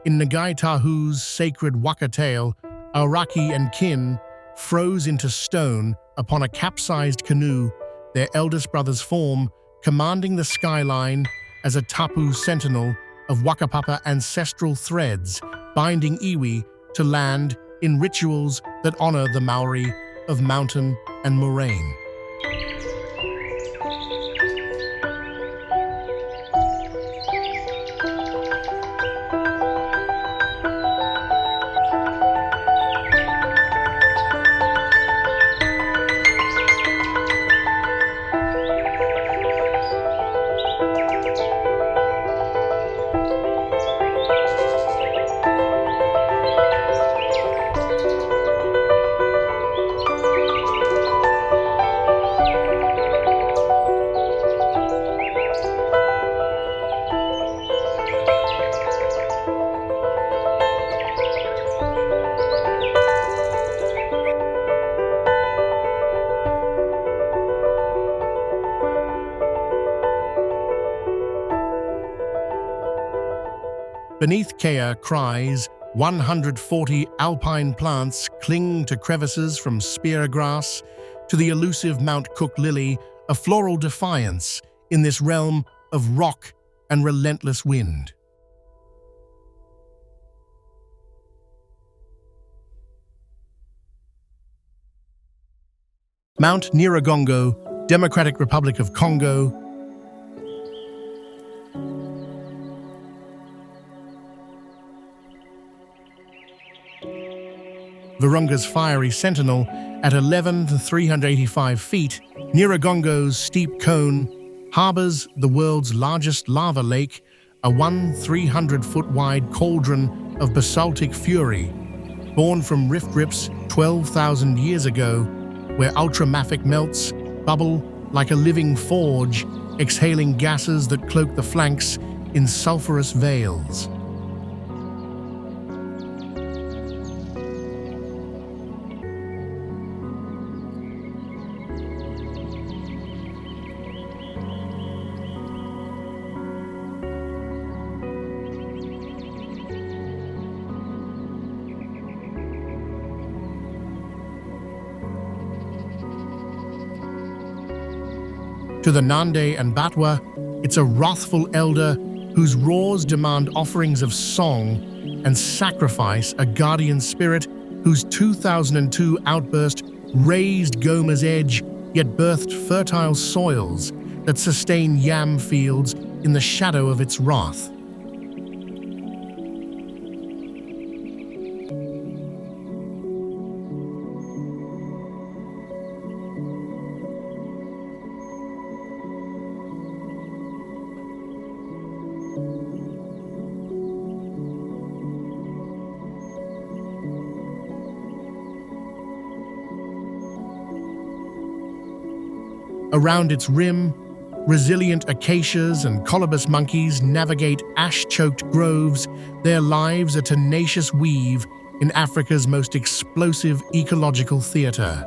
In Ngai Tahu's sacred Waka tale, Aoraki and kin froze into stone upon a capsized canoe, their eldest brother's form commanding the skyline as a tapu sentinel of Wakapapa ancestral threads, binding iwi to land in rituals that honor the Maori of mountain and moraine. Beneath Kea cries, 140 alpine plants cling to crevices from spear grass to the elusive Mount Cook lily, a floral defiance in this realm of rock and relentless wind. Mount Nyiragongo, Democratic Republic of Congo. Virunga's fiery sentinel at 11,385 feet, Nyiragongo's steep cone harbors the world's largest lava lake, a 300-foot-wide cauldron of basaltic fury, born from rift rips 12,000 years ago, where ultramafic melts bubble like a living forge, exhaling gases that cloak the flanks in sulfurous veils. To the Nande and Batwa, it's a wrathful elder whose roars demand offerings of song and sacrifice, a guardian spirit whose 2002 outburst raised Goma's edge, yet birthed fertile soils that sustain yam fields in the shadow of its wrath. Around its rim, resilient acacias and colobus monkeys navigate ash-choked groves, their lives a tenacious weave in Africa's most explosive ecological theater.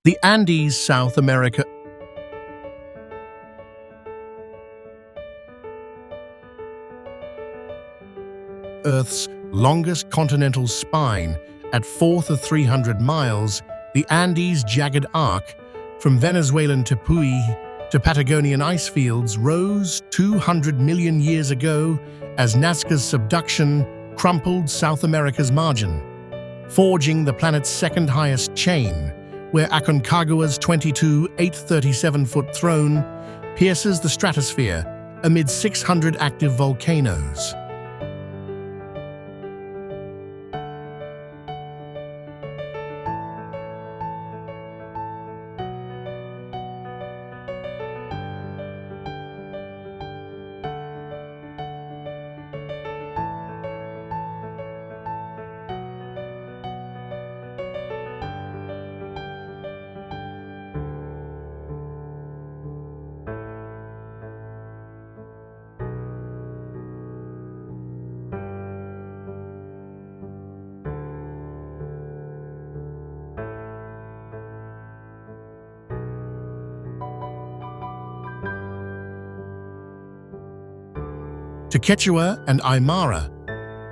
The Andes, South America. Earth's longest continental spine, at 4th of 300 miles, the Andes' jagged arc, from Venezuelan Tepuy to Patagonian ice fields, rose 200 million years ago as Nazca's subduction crumpled South America's margin, forging the planet's second highest chain, where Aconcagua's 22,837-foot throne pierces the stratosphere amid 600 active volcanoes. To Quechua and Aymara,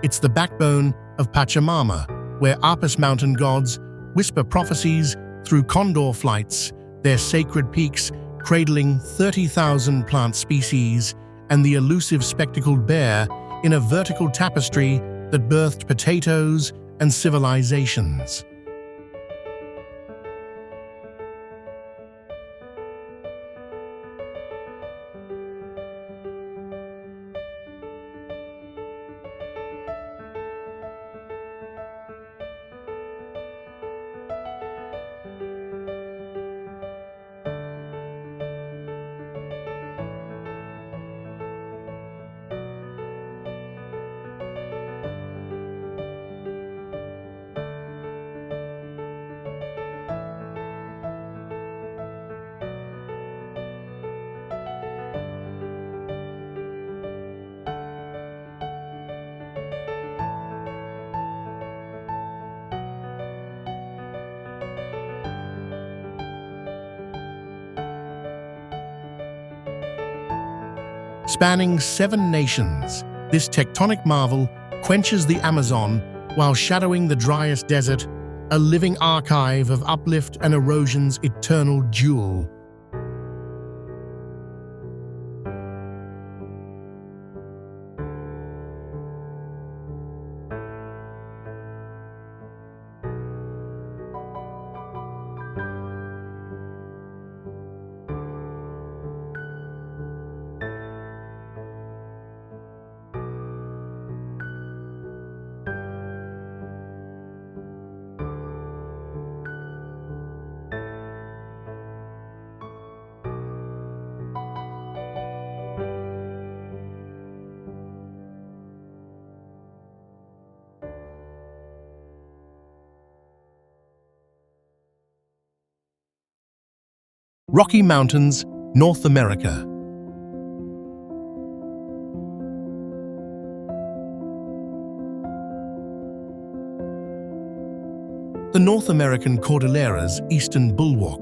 it's the backbone of Pachamama, where Apis mountain gods whisper prophecies through condor flights, their sacred peaks cradling 30,000 plant species, and the elusive spectacled bear in a vertical tapestry that birthed potatoes and civilizations. Spanning 7 nations, this tectonic marvel quenches the Amazon while shadowing the driest desert, a living archive of uplift and erosion's eternal jewel. Rocky Mountains, North America. The North American Cordillera's eastern bulwark.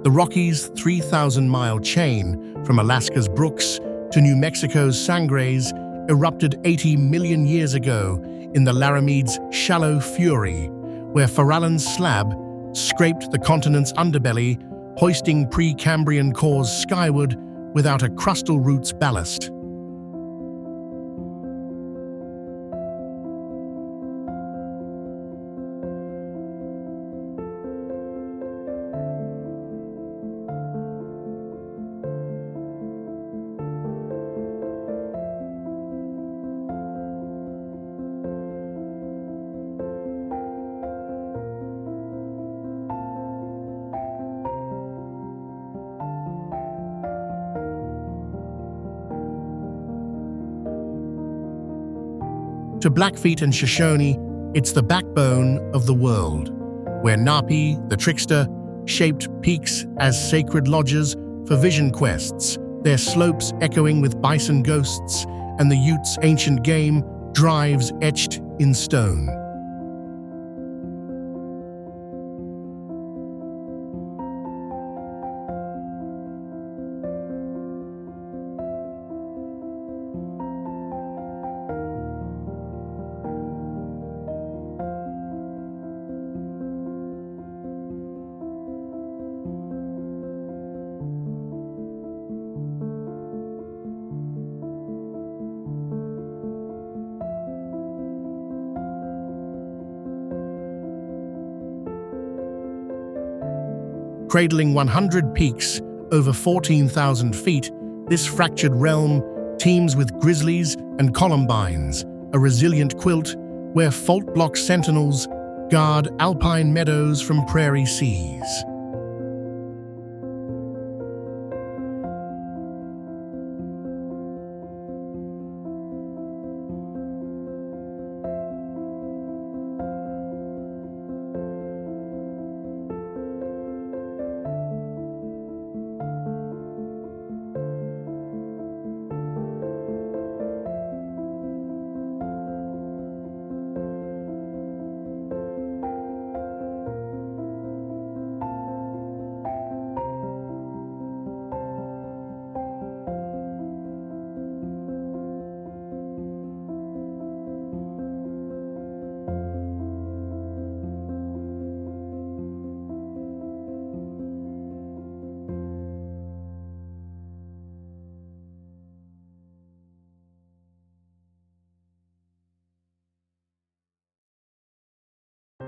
The Rockies' 3,000-mile chain from Alaska's Brooks to New Mexico's Sangres erupted 80 million years ago in the Laramede's shallow fury, where Farallone's slab scraped the continent's underbelly, hoisting Precambrian cores skyward without a crustal root's ballast. To Blackfeet and Shoshone, it's the backbone of the world, where Napi, the trickster, shaped peaks as sacred lodges for vision quests, their slopes echoing with bison ghosts and the Utes' ancient game drives etched in stone. Cradling 100 peaks over 14,000 feet, this fractured realm teems with grizzlies and columbines, a resilient quilt where fault-block sentinels guard alpine meadows from prairie seas.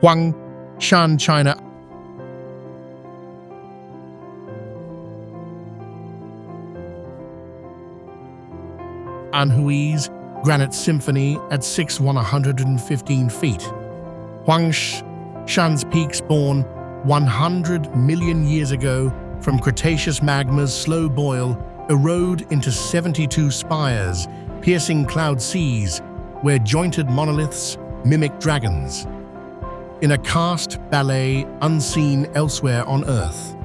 Huangshan, China. Anhui's Granite Symphony at 115 feet. Huangshan's peaks born 100 million years ago from Cretaceous magma's slow boil erode into 72 spires, piercing cloud seas where jointed monoliths mimic dragons. In a karst ballet unseen elsewhere on Earth.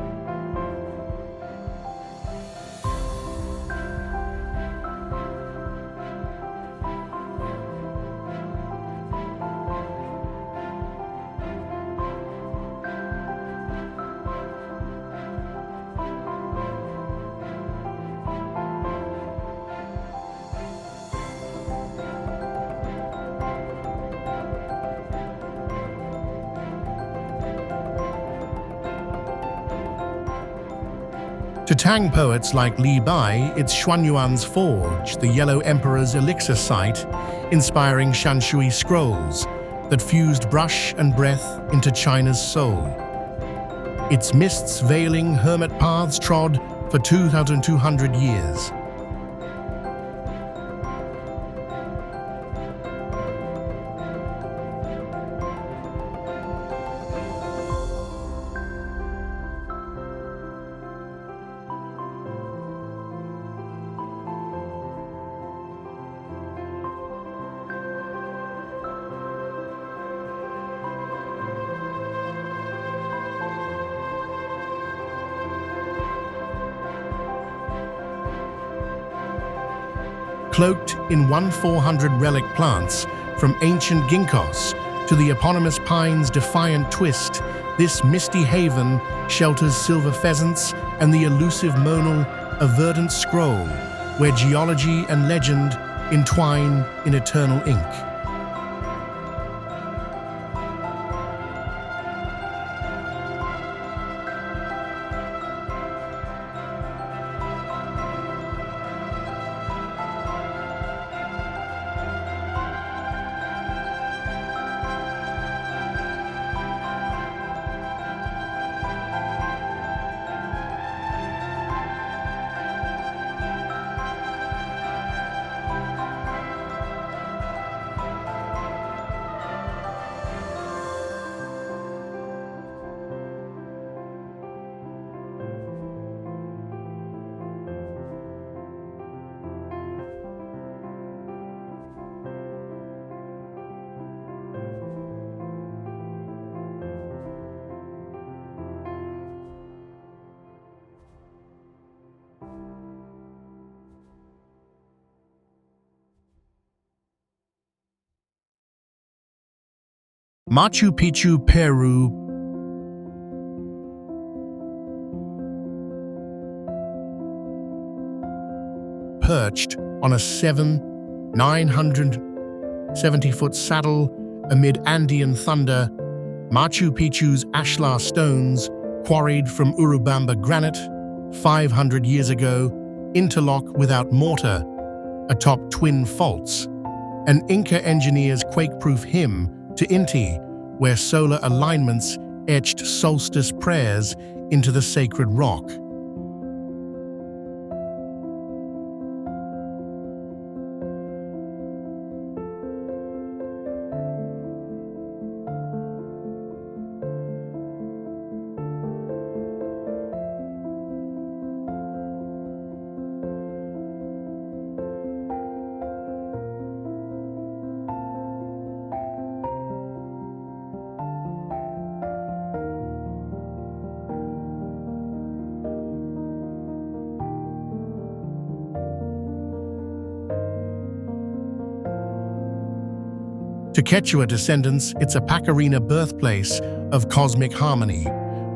To Tang poets like Li Bai, it's Xuanyuan's Forge, the Yellow Emperor's elixir site, inspiring Shanshui scrolls that fused brush and breath into China's soul. Its mists veiling hermit paths trod for 2,200 years. Cloaked in 1,400 relic plants, from ancient ginkgos to the eponymous pine's defiant twist, this misty haven shelters silver pheasants and the elusive monal, a verdant scroll, where geology and legend entwine in eternal ink. Machu Picchu, Peru. Perched on a 970-foot saddle amid Andean thunder, Machu Picchu's ashlar stones, quarried from Urubamba granite 500 years ago, interlock without mortar atop twin faults, an Inca engineer's quake-proof hymn to Inti, where solar alignments etched solstice prayers into the sacred rock. To Quechua descendants, it's a Pacarina birthplace of cosmic harmony,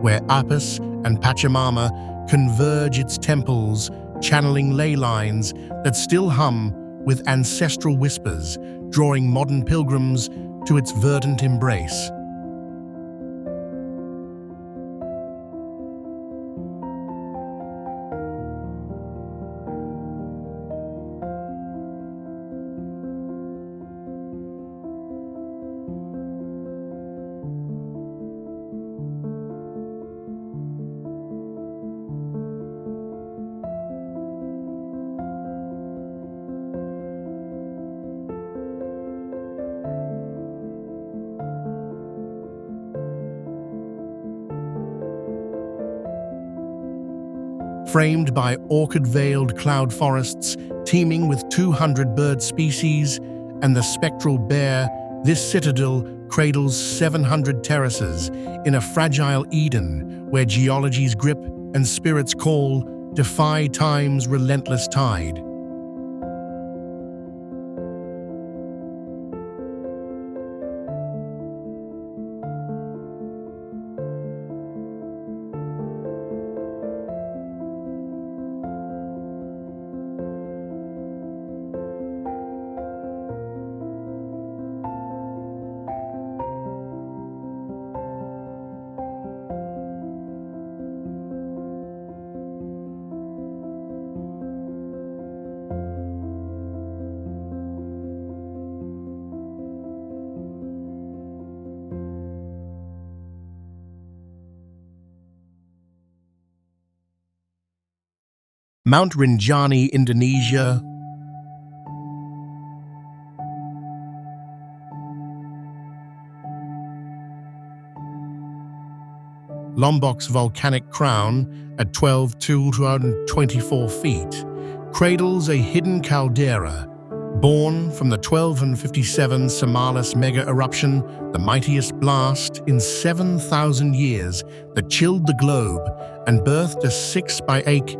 where Apis and Pachamama converge its temples, channeling ley lines that still hum with ancestral whispers, drawing modern pilgrims to its verdant embrace. Framed by orchid-veiled cloud forests teeming with 200 bird species and the spectral bear, this citadel cradles 700 terraces in a fragile Eden where geology's grip and spirit's call defy time's relentless tide. Mount Rinjani, Indonesia. Lombok's volcanic crown, at 224 feet, cradles a hidden caldera, born from the 1257 Samalas mega-eruption, the mightiest blast in 7,000 years that chilled the globe and birthed a 6 by 8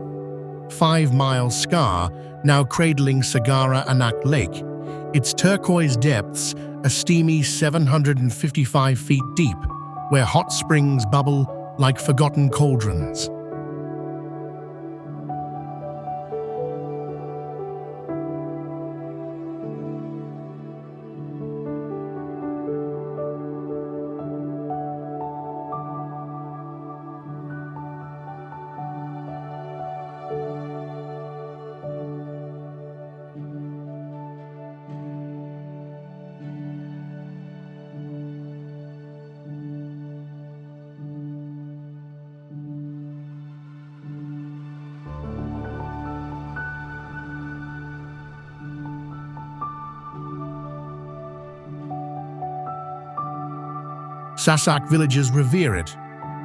5-mile scar now cradling Sagara Anak Lake, its turquoise depths a steamy 755 feet deep, where hot springs bubble like forgotten cauldrons. Sasak villagers revere it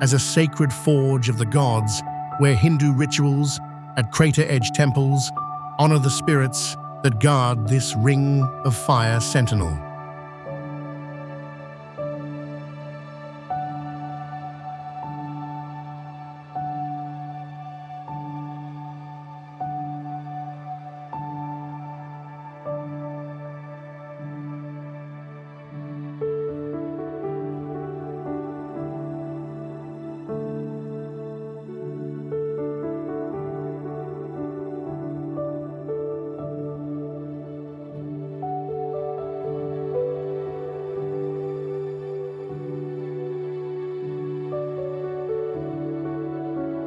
as a sacred forge of the gods, where Hindu rituals at crater-edge temples honor the spirits that guard this ring of fire sentinel.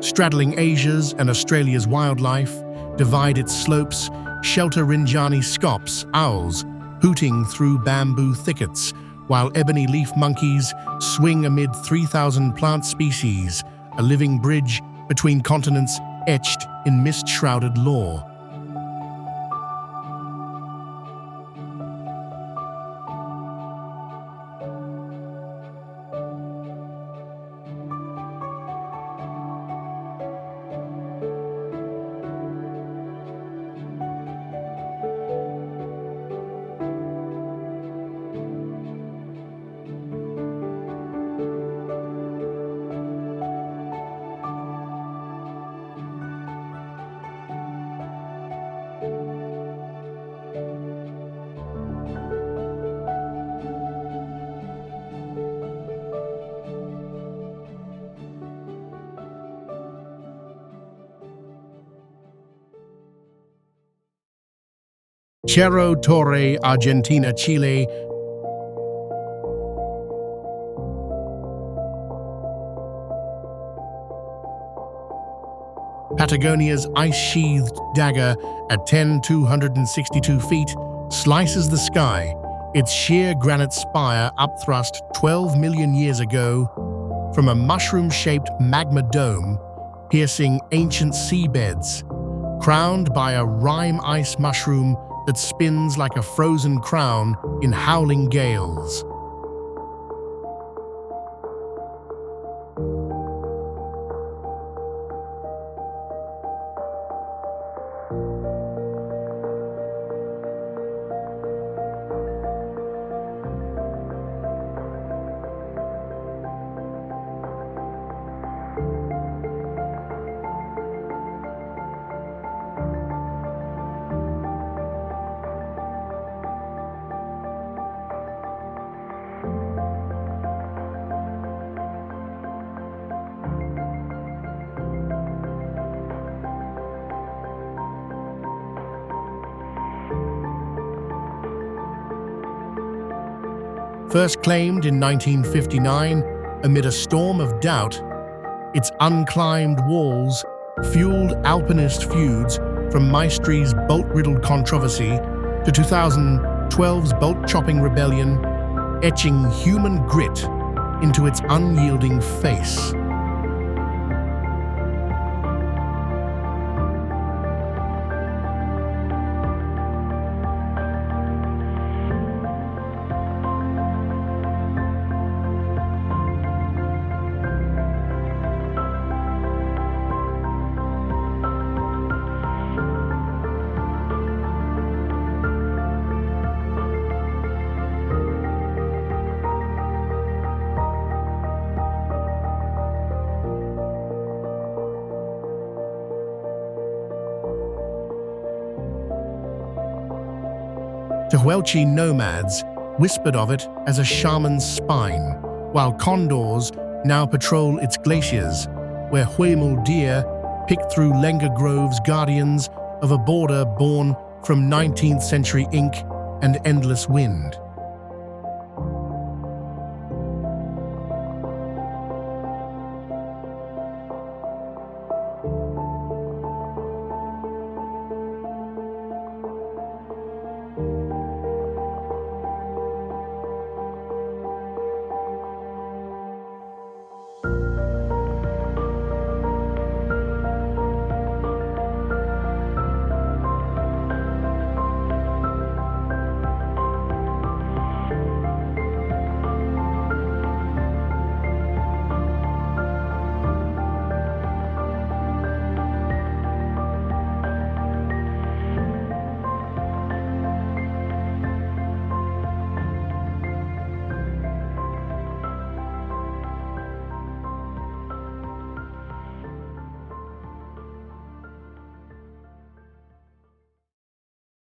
Straddling Asia's and Australia's wildlife, divide its slopes, shelter Rinjani scops, owls, hooting through bamboo thickets, while ebony leaf monkeys swing amid 3,000 plant species, a living bridge between continents etched in mist-shrouded lore. Cerro Torre, Argentina, Chile. Patagonia's ice-sheathed dagger at 10,262 feet slices the sky, its sheer granite spire upthrust 12 million years ago from a mushroom-shaped magma dome piercing ancient seabeds, crowned by a rime ice mushroom that spins like a frozen crown in howling gales. First claimed in 1959 amid a storm of doubt, its unclimbed walls fueled alpinist feuds from Maestри's bolt-riddled controversy to 2012's bolt-chopping rebellion, etching human grit into its unyielding face. Tehuelche nomads whispered of it as a shaman's spine, while condors now patrol its glaciers, where Huemul deer pick through Lenga groves, guardians of a border born from 19th century ink and endless wind.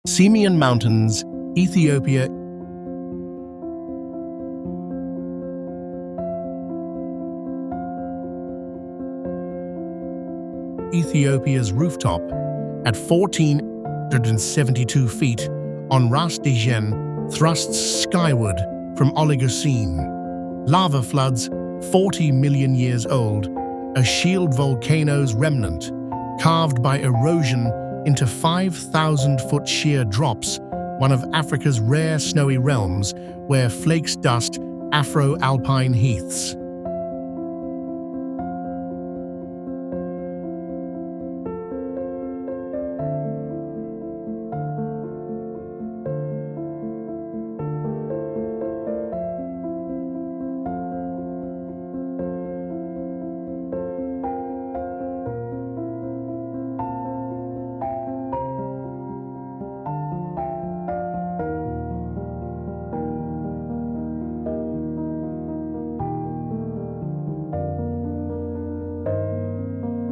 Simien Mountains, Ethiopia. Ethiopia's rooftop, at 1,472 feet, on Ras Dijen, thrusts skyward from Oligocene. Lava floods, 40 million years old, a shield volcano's remnant, carved by erosion into 5,000-foot sheer drops, one of Africa's rare snowy realms where flakes dust Afro-alpine heaths.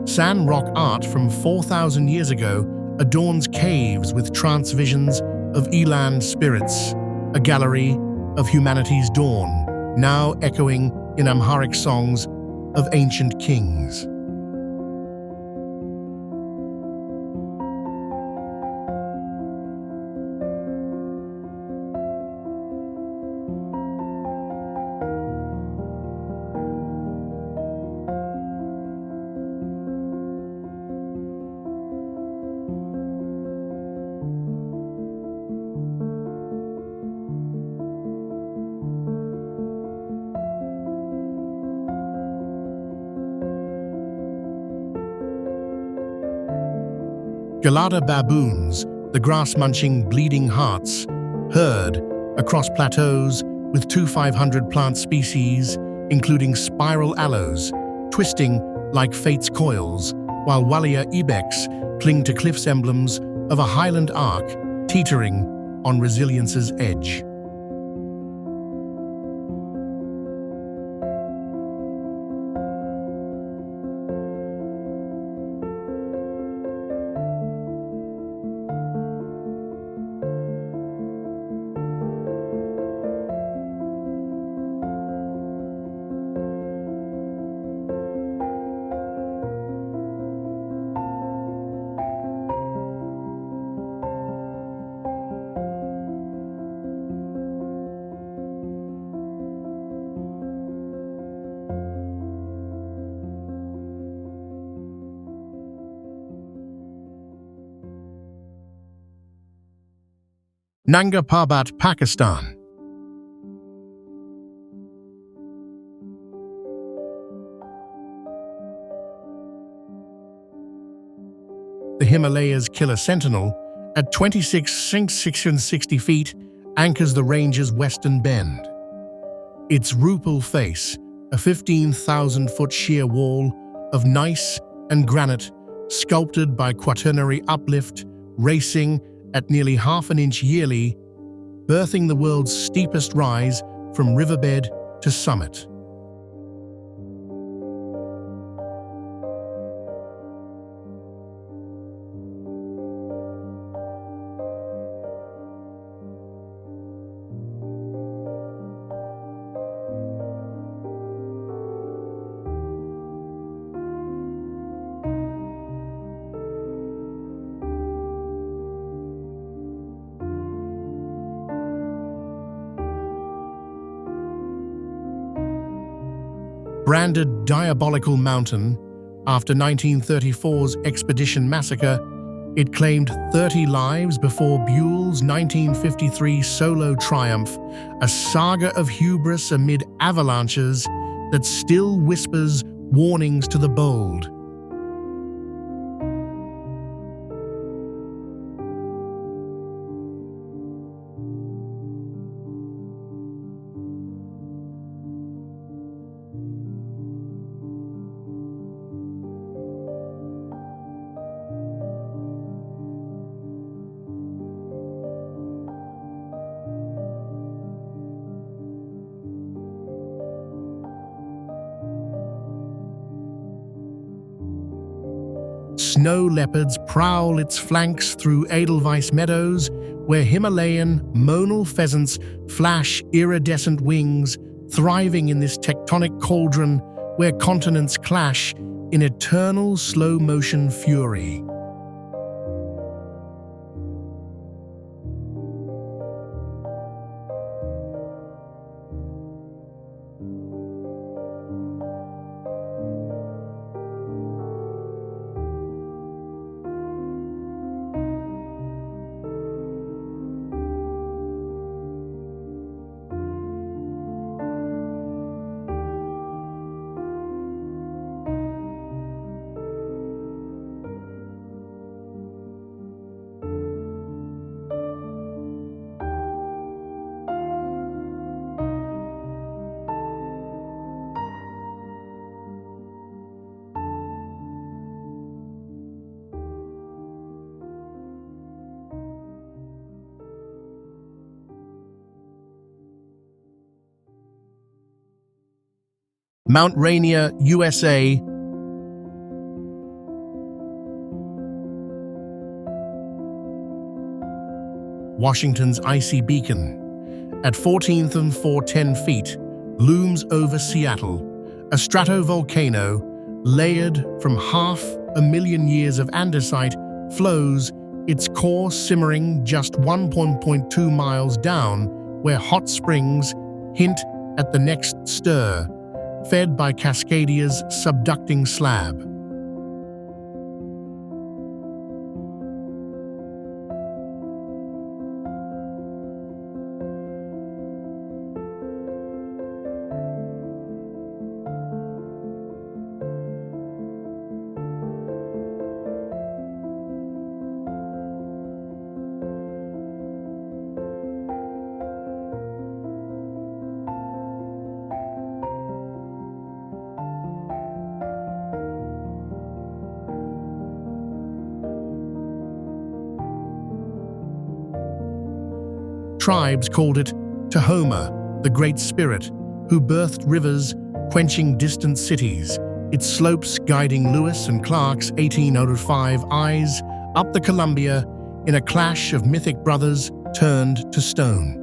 San rock art from 4,000 years ago adorns caves with trance visions of eland spirits, a gallery of humanity's dawn, now echoing in Amharic songs of ancient kings. Gelada baboons, the grass-munching bleeding hearts, herd across plateaus with 2,500 plant species, including spiral aloes, twisting like fate's coils, while Walia ibex cling to cliffs emblems of a highland arc teetering on resilience's edge. Nanga Parbat, Pakistan. The Himalayas' killer sentinel, at 26,660 feet, anchors the range's western bend. Its Rupal face, a 15,000-foot sheer wall of gneiss and granite, sculpted by quaternary uplift, racing at nearly half an inch yearly, birthing the world's steepest rise from riverbed to summit. Branded Diabolical Mountain, after 1934's Expedition Massacre, it claimed 30 lives before Buell's 1953 solo triumph, a saga of hubris amid avalanches that still whispers warnings to the bold. Snow leopards prowl its flanks through Edelweiss meadows, where Himalayan monal pheasants flash iridescent wings, thriving in this tectonic cauldron where continents clash in eternal slow-motion fury. Mount Rainier, USA. Washington's icy beacon, at 14th and 410 feet, looms over Seattle, a stratovolcano layered from 500,000 years of andesite flows, its core simmering just 1.2 miles down, where hot springs hint at the next stir, fed by Cascadia's subducting slab. Tribes called it Tahoma, the Great Spirit, who birthed rivers, quenching distant cities, its slopes guiding Lewis and Clark's 1805 eyes up the Columbia in a clash of mythic brothers turned to stone.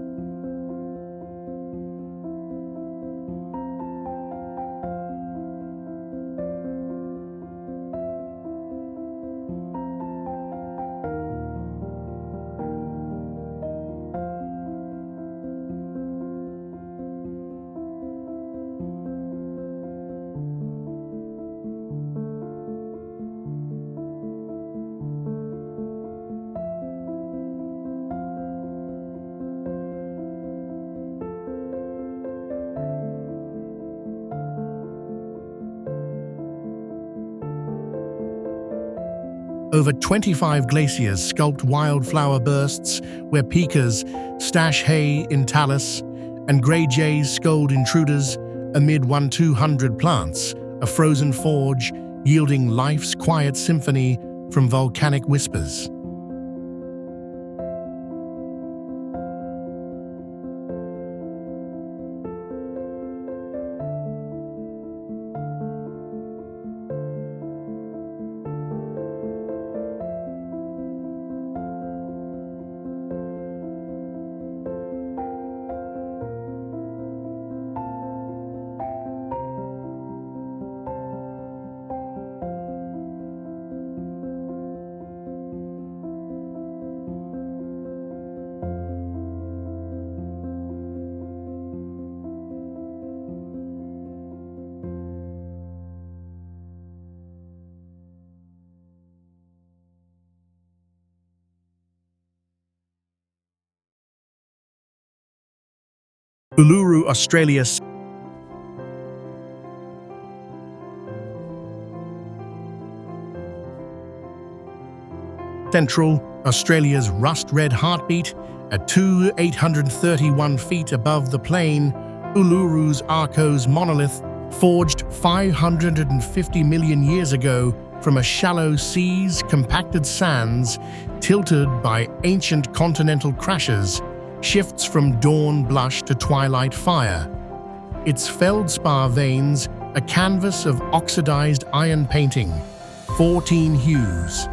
Over 25 glaciers sculpt wildflower bursts where pikas stash hay in talus and grey jays scold intruders amid 1-200 plants, a frozen forge yielding life's quiet symphony from volcanic whispers. Uluru, Australia. Central, Australia's rust-red heartbeat. At 831 feet above the plain, Uluru's Arcos monolith, forged 550 million years ago from a shallow sea's compacted sands, tilted by ancient continental crashes, shifts from dawn blush to twilight fire. Its feldspar veins, a canvas of oxidized iron painting, 14 hues.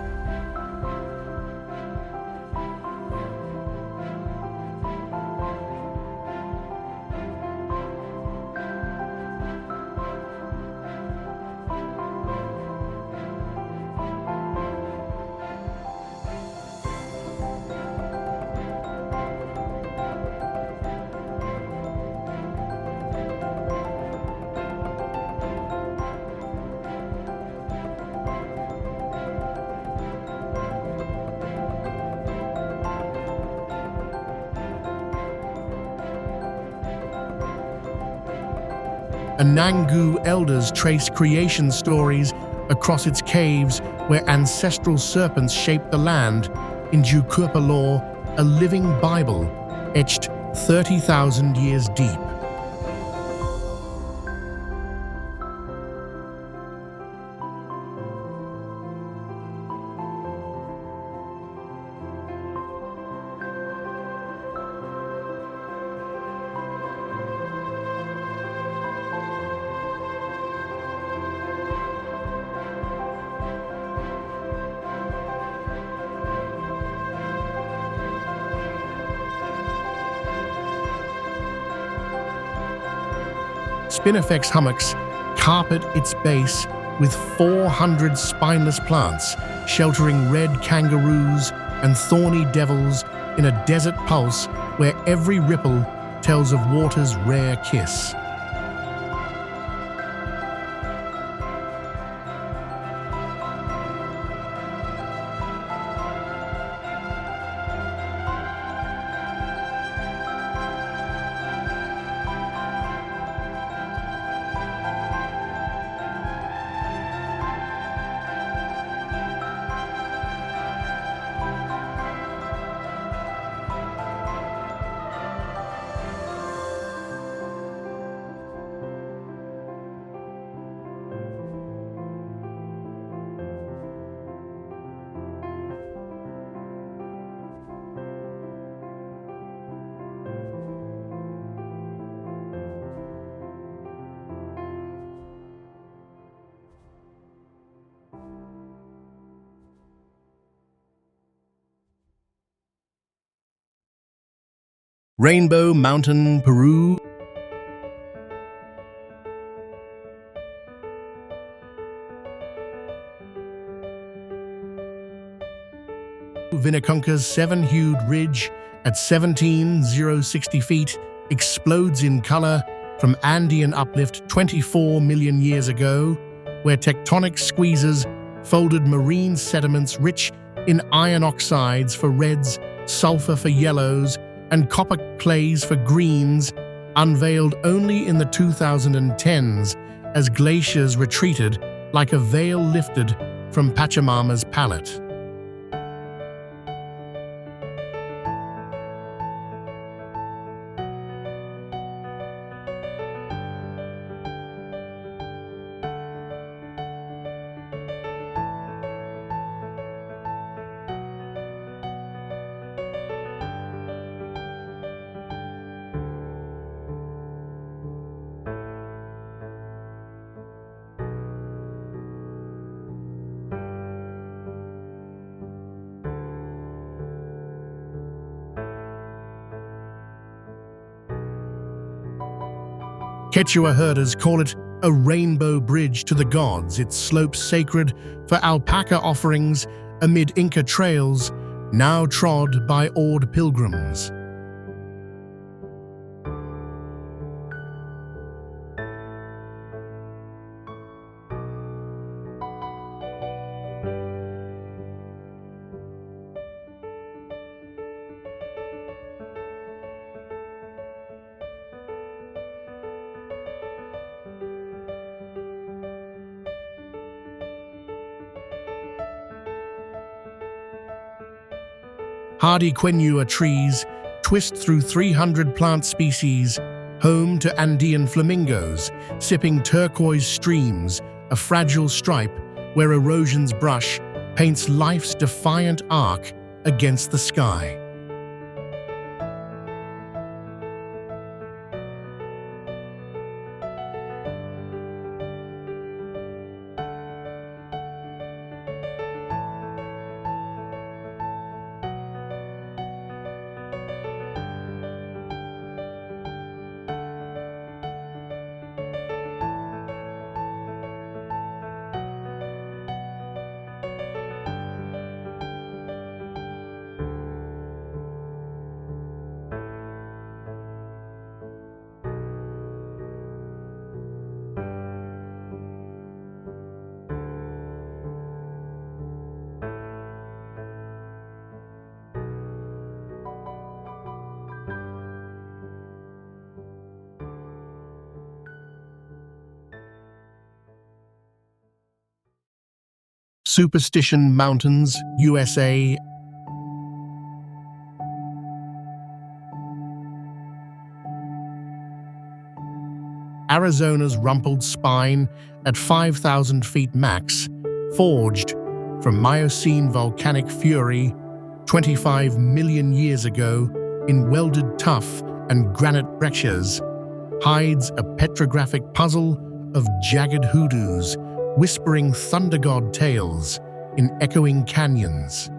Anangu elders trace creation stories across its caves where ancestral serpents shaped the land. In Jukurpa lore, a living Bible etched 30,000 years deep. Spinifex hummocks carpet its base with 400 spineless plants, sheltering red kangaroos and thorny devils in a desert pulse where every ripple tells of water's rare kiss. Rainbow Mountain, Peru. Vinaconca's seven-hued ridge at 17,060 feet explodes in color from Andean uplift 24 million years ago, where tectonic squeezes folded marine sediments rich in iron oxides for reds, sulfur for yellows, and copper clays for greens, unveiled only in the 2010s as glaciers retreated like a veil lifted from Pachamama's palette. Quechua herders call it a rainbow bridge to the gods, its slopes sacred for alpaca offerings amid Inca trails now trod by awed pilgrims. Hardy quinua trees twist through 300 plant species, home to Andean flamingos, sipping turquoise streams, a fragile stripe where erosion's brush paints life's defiant arc against the sky. Superstition Mountains, USA. Arizona's rumpled spine at 5,000 feet max, forged from Miocene volcanic fury 25 million years ago in welded tuff and granite breccias, hides a petrographic puzzle of jagged hoodoos, whispering thunder god tales in echoing canyons.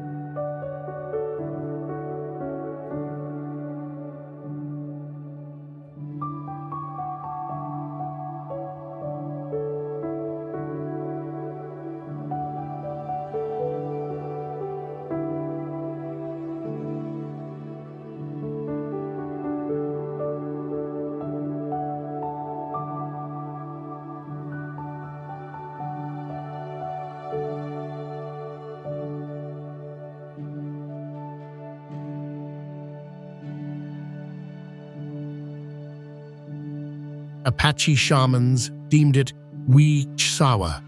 Apache shamans deemed it Huangshan,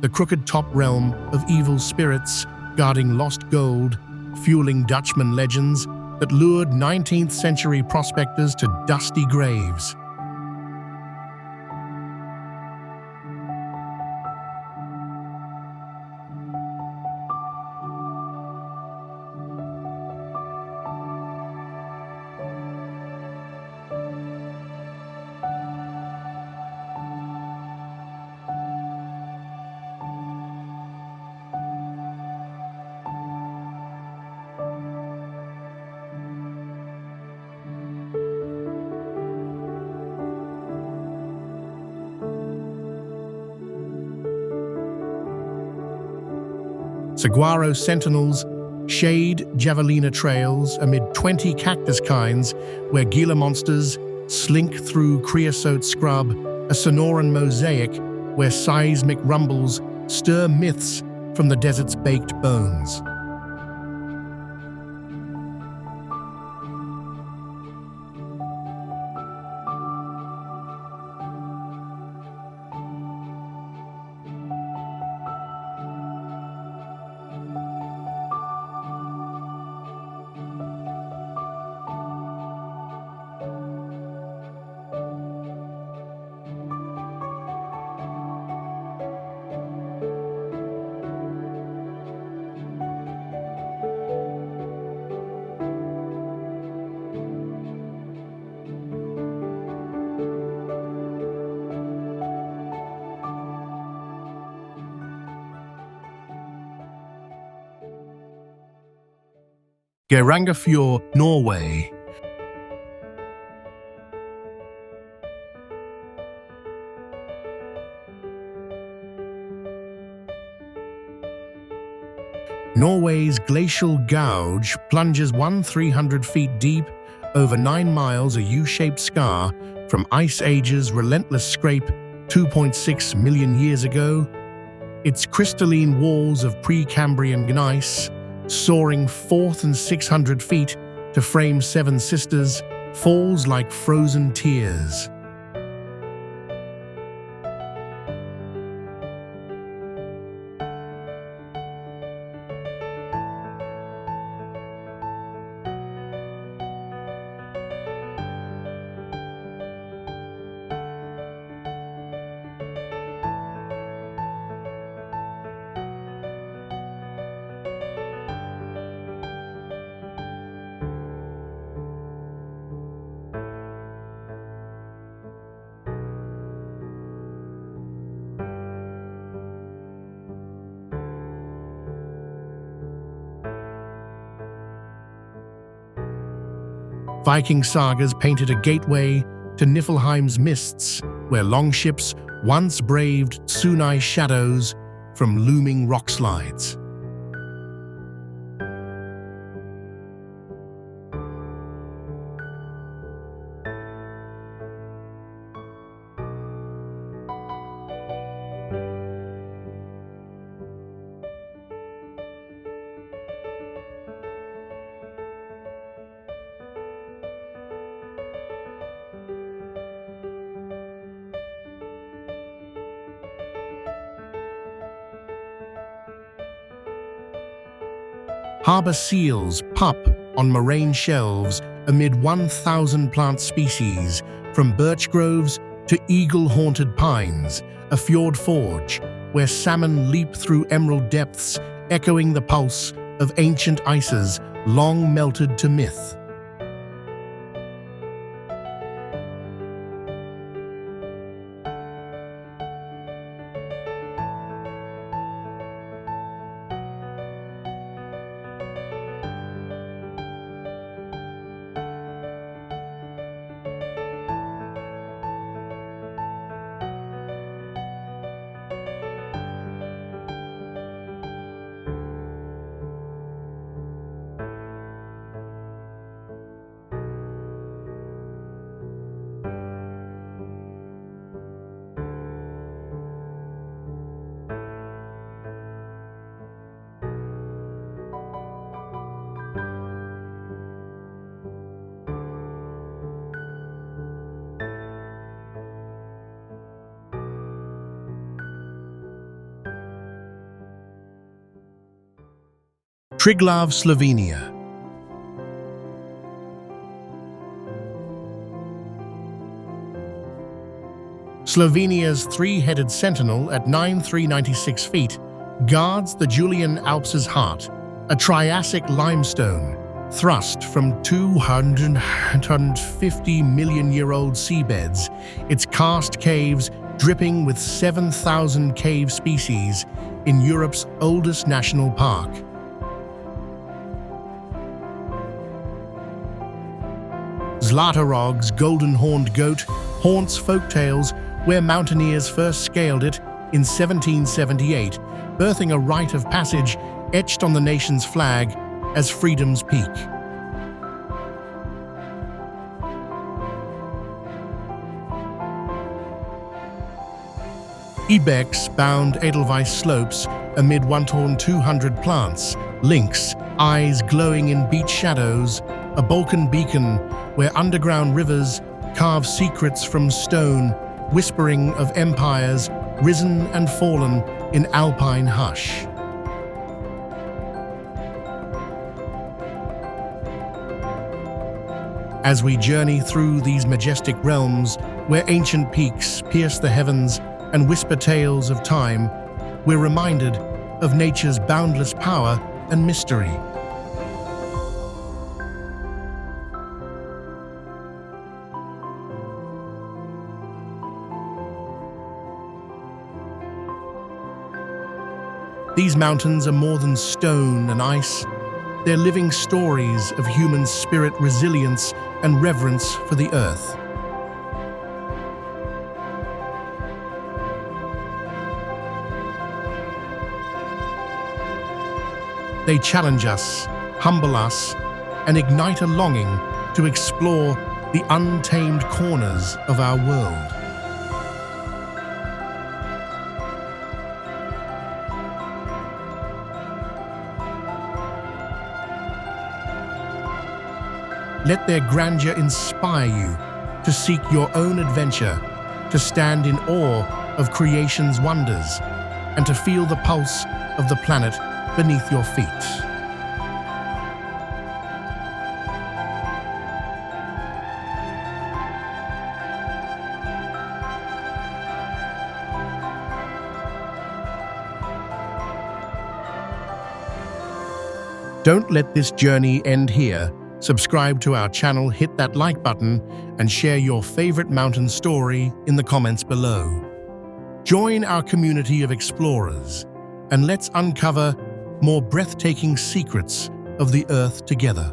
the crooked top realm of evil spirits guarding lost gold, fueling Dutchman legends that lured 19th century prospectors to dusty graves. Saguaro sentinels shade javelina trails amid 20 cactus kinds where Gila monsters slink through creosote scrub, a Sonoran mosaic where seismic rumbles stir myths from the desert's baked bones. Geirangafjord, Norway. Norway's glacial gouge plunges 300 feet deep over 9 miles, a U-shaped scar from Ice Age's relentless scrape 2.6 million years ago. Its crystalline walls of Precambrian gneiss, soaring 400 and 600 feet to frame Seven Sisters, falls like frozen tears. Viking sagas painted a gateway to Niflheim's mists, where longships once braved Sunai's shadows from looming rock slides. Harbor seals pup on moraine shelves amid 1,000 plant species, from birch groves to eagle-haunted pines, a fjord forge where salmon leap through emerald depths, echoing the pulse of ancient ices long melted to myth. Triglav, Slovenia. Slovenia's three-headed sentinel at 9,396 feet guards the Julian Alps' heart, a Triassic limestone thrust from 250 million-year-old seabeds, its karst caves dripping with 7,000 cave species in Europe's oldest national park. Zlatarog's golden-horned goat haunts folktales where mountaineers first scaled it in 1778, birthing a rite of passage etched on the nation's flag as Freedom's Peak. Ibex bound Edelweiss slopes amid 1,200 plants, lynx, eyes glowing in beach shadows, a Balkan beacon where underground rivers carve secrets from stone, whispering of empires risen and fallen in alpine hush. As we journey through these majestic realms where ancient peaks pierce the heavens and whisper tales of time, we're reminded of nature's boundless power and mystery. These mountains are more than stone and ice. They're living stories of human spirit, resilience, and reverence for the earth. They challenge us, humble us, and ignite a longing to explore the untamed corners of our world. Let their grandeur inspire you to seek your own adventure, to stand in awe of creation's wonders, and to feel the pulse of the planet beneath your feet. Don't let this journey end here. Subscribe to our channel, hit that like button, and share your favorite mountain story in the comments below. Join our community of explorers, and let's uncover more breathtaking secrets of the Earth together.